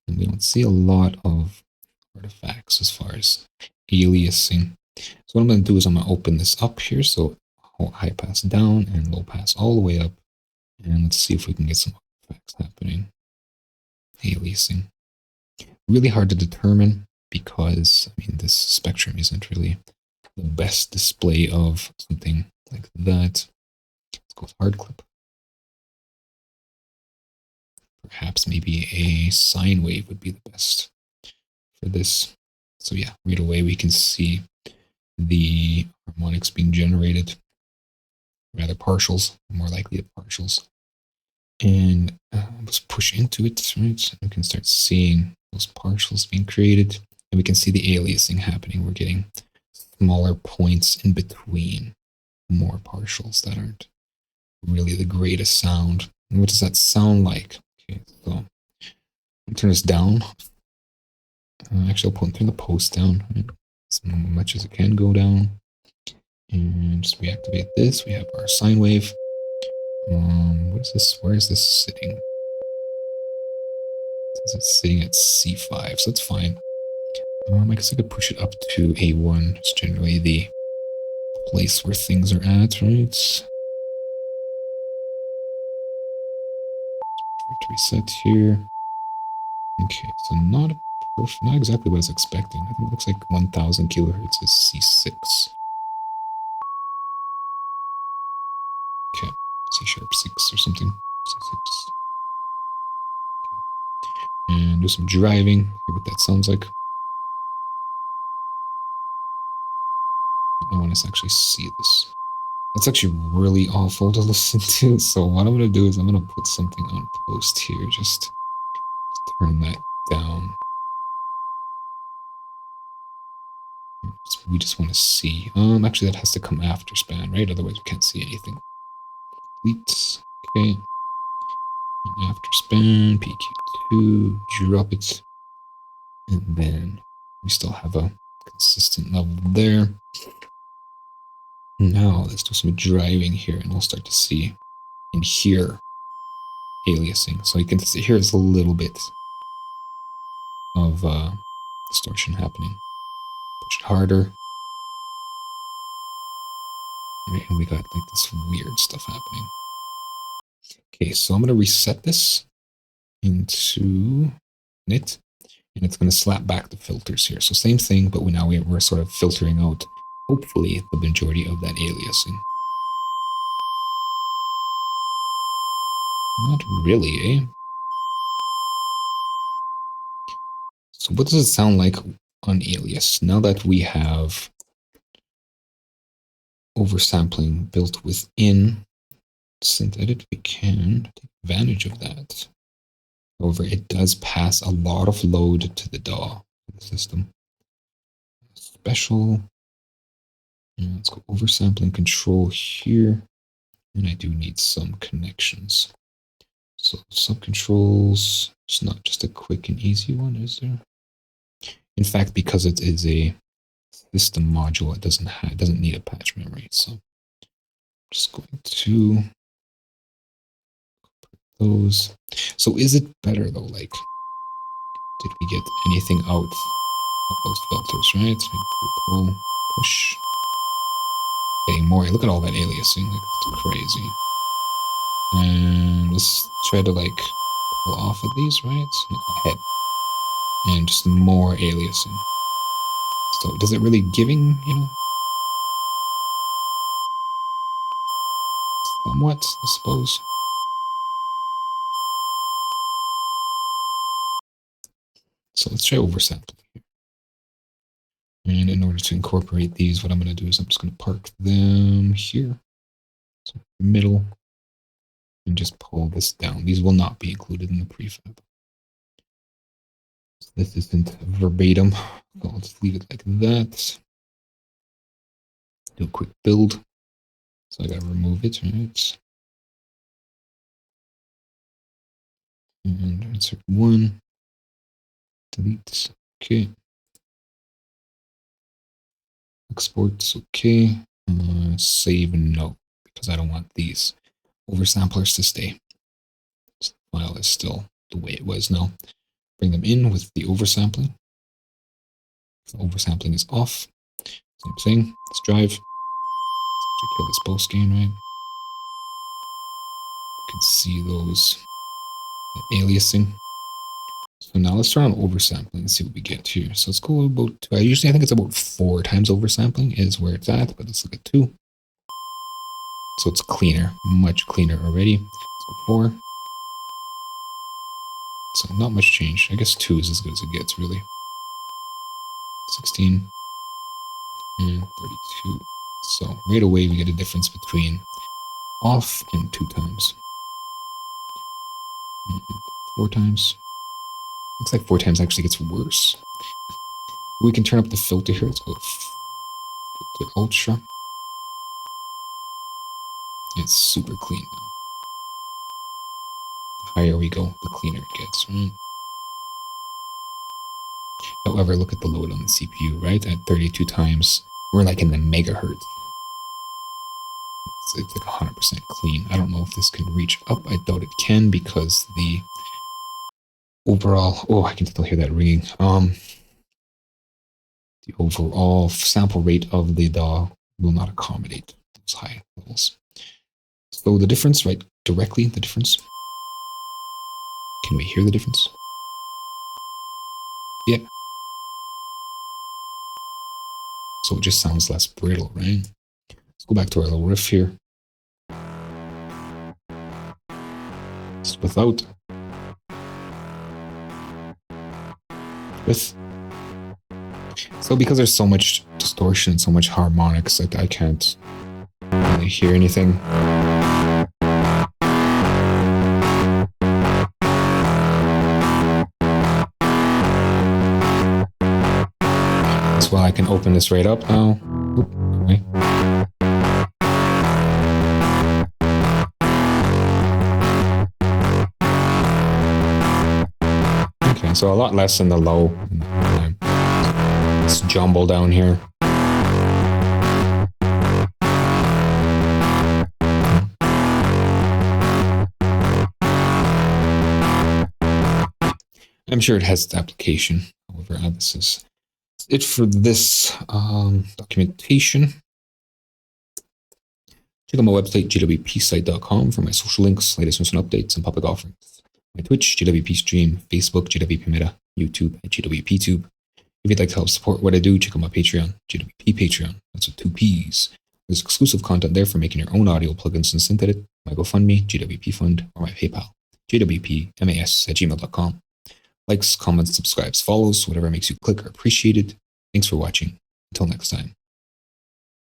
And we don't see a lot of artifacts as far as aliasing. So what I'm going to do is I'm going to open this up here. So high pass down and low pass all the way up. And let's see if we can get some artifacts happening. Aliasing. Really hard to determine because, I mean, this spectrum isn't really the best display of something like that. Let's go with hard clip. Perhaps maybe a sine wave would be the best for this. So yeah, right away we can see the harmonics being generated, rather partials, more likely the partials. And let's push into it, right? So we can start seeing those partials being created, and we can see the aliasing happening. We're getting smaller points in between more partials that aren't really the greatest sound. And what does that sound like? Okay, so I'll turn this down. Actually, I'll turn the post down, right? As much as it can go down. And just reactivate this. We have our sine wave. What is this? Where is this sitting? It's sitting at C5, so that's fine. I guess I could push it up to A1. It's generally the place where things are at, right? Reset here. Okay, so not exactly what I was expecting. I think it looks like 1000 kilohertz is C6. Okay, C#6 or something. C6. Okay. And do some driving. Hear what that sounds like. I want to actually see this. That's actually really awful to listen to. So what I'm going to do is I'm going to put something on post here. Just turn that down. We just want to see. Actually, that has to come after span, right? Otherwise, we can't see anything. Delete. Okay. And after span, PQ2, drop it. And then we still have a consistent level there. Now, let's do some driving here, and we'll start to see and hear aliasing. So you can see here is a little bit of distortion happening. Push it harder. Right, and we got like this weird stuff happening. Okay, so I'm going to reset this into it, and it's going to slap back the filters here. So same thing, but now we're sort of filtering out, hopefully, the majority of that aliasing. Not really, eh? So what does it sound like on alias now that we have oversampling built within SynthEdit? We can take advantage of that. However, it does pass a lot of load to the DAW system. Special. And let's go oversampling control here. And I do need some connections. So subcontrols, it's not just a quick and easy one, is there? In fact, because it is a system module, it doesn't need a patch memory. So I'm just going to put those. So is it better though? Like, did we get anything out of those filters, right? Pull, push. Getting more. Look at all that aliasing. Like, it's crazy. And let's try to like pull off of these, right? Ahead. And just more aliasing. So does it really giving, you know? Somewhat, I suppose. So let's try oversampling here. And in order to incorporate these, what I'm going to do is I'm just going to park them here. So middle. And just pull this down. These will not be included in the prefab. So this isn't verbatim. So I'll just leave it like that. Do a quick build. So I got to remove it, right? And insert one. Delete. Okay. Exports. Okay. Save no, because I don't want these oversamplers to stay. So the file is still the way it was now. Bring them in with the oversampling. The oversampling is off. Same thing. Let's drive. Let's kill this post gain, right? You can see those, that aliasing. So now let's turn on oversampling and see what we get here. So let's go about, I think it's about 4 times oversampling is where it's at, but let's look at 2. So it's cleaner, much cleaner already. So 4. So not much change. I guess 2 is as good as it gets, really. 16 and 32. So right away we get a difference between off and 2 times. And 4 times. Looks like 4 times actually gets worse. We can turn up the filter here. Let's go filter ultra. It's super clean now. The higher we go, the cleaner it gets, right? However, look at the load on the CPU, right? At 32 times, we're like in the megahertz. It's like 100% clean. I don't know if this can reach up. I doubt it can because the overall, oh, I can still hear that ringing. The overall sample rate of the DAW will not accommodate those high levels. So the difference, right? Directly the difference. Can we hear the difference? Yeah. So it just sounds less brittle, right? Let's go back to our little riff here. It's without. With. So because there's so much distortion, so much harmonics, like I can't really hear anything. That's why I can open this right up now. Oop, okay. Okay, so a lot less in the low. It's jumble down here. I'm sure it has its application. However, this is it for this documentation. Check out my website, jwpsite.com, for my social links, latest news and updates, and public offerings. My Twitch, JWP Stream, Facebook, JWP Meta, YouTube, and JWPTube. If you'd like to help support what I do, check out my Patreon, JWP Patreon. That's with 2 P's. There's exclusive content there for making your own audio plugins and SynthEdit, my GoFundMe, JWP Fund, or my PayPal, jwpmas@gmail.com. Likes, comments, subscribes, follows, whatever makes you click are appreciated. Thanks for watching. Until next time.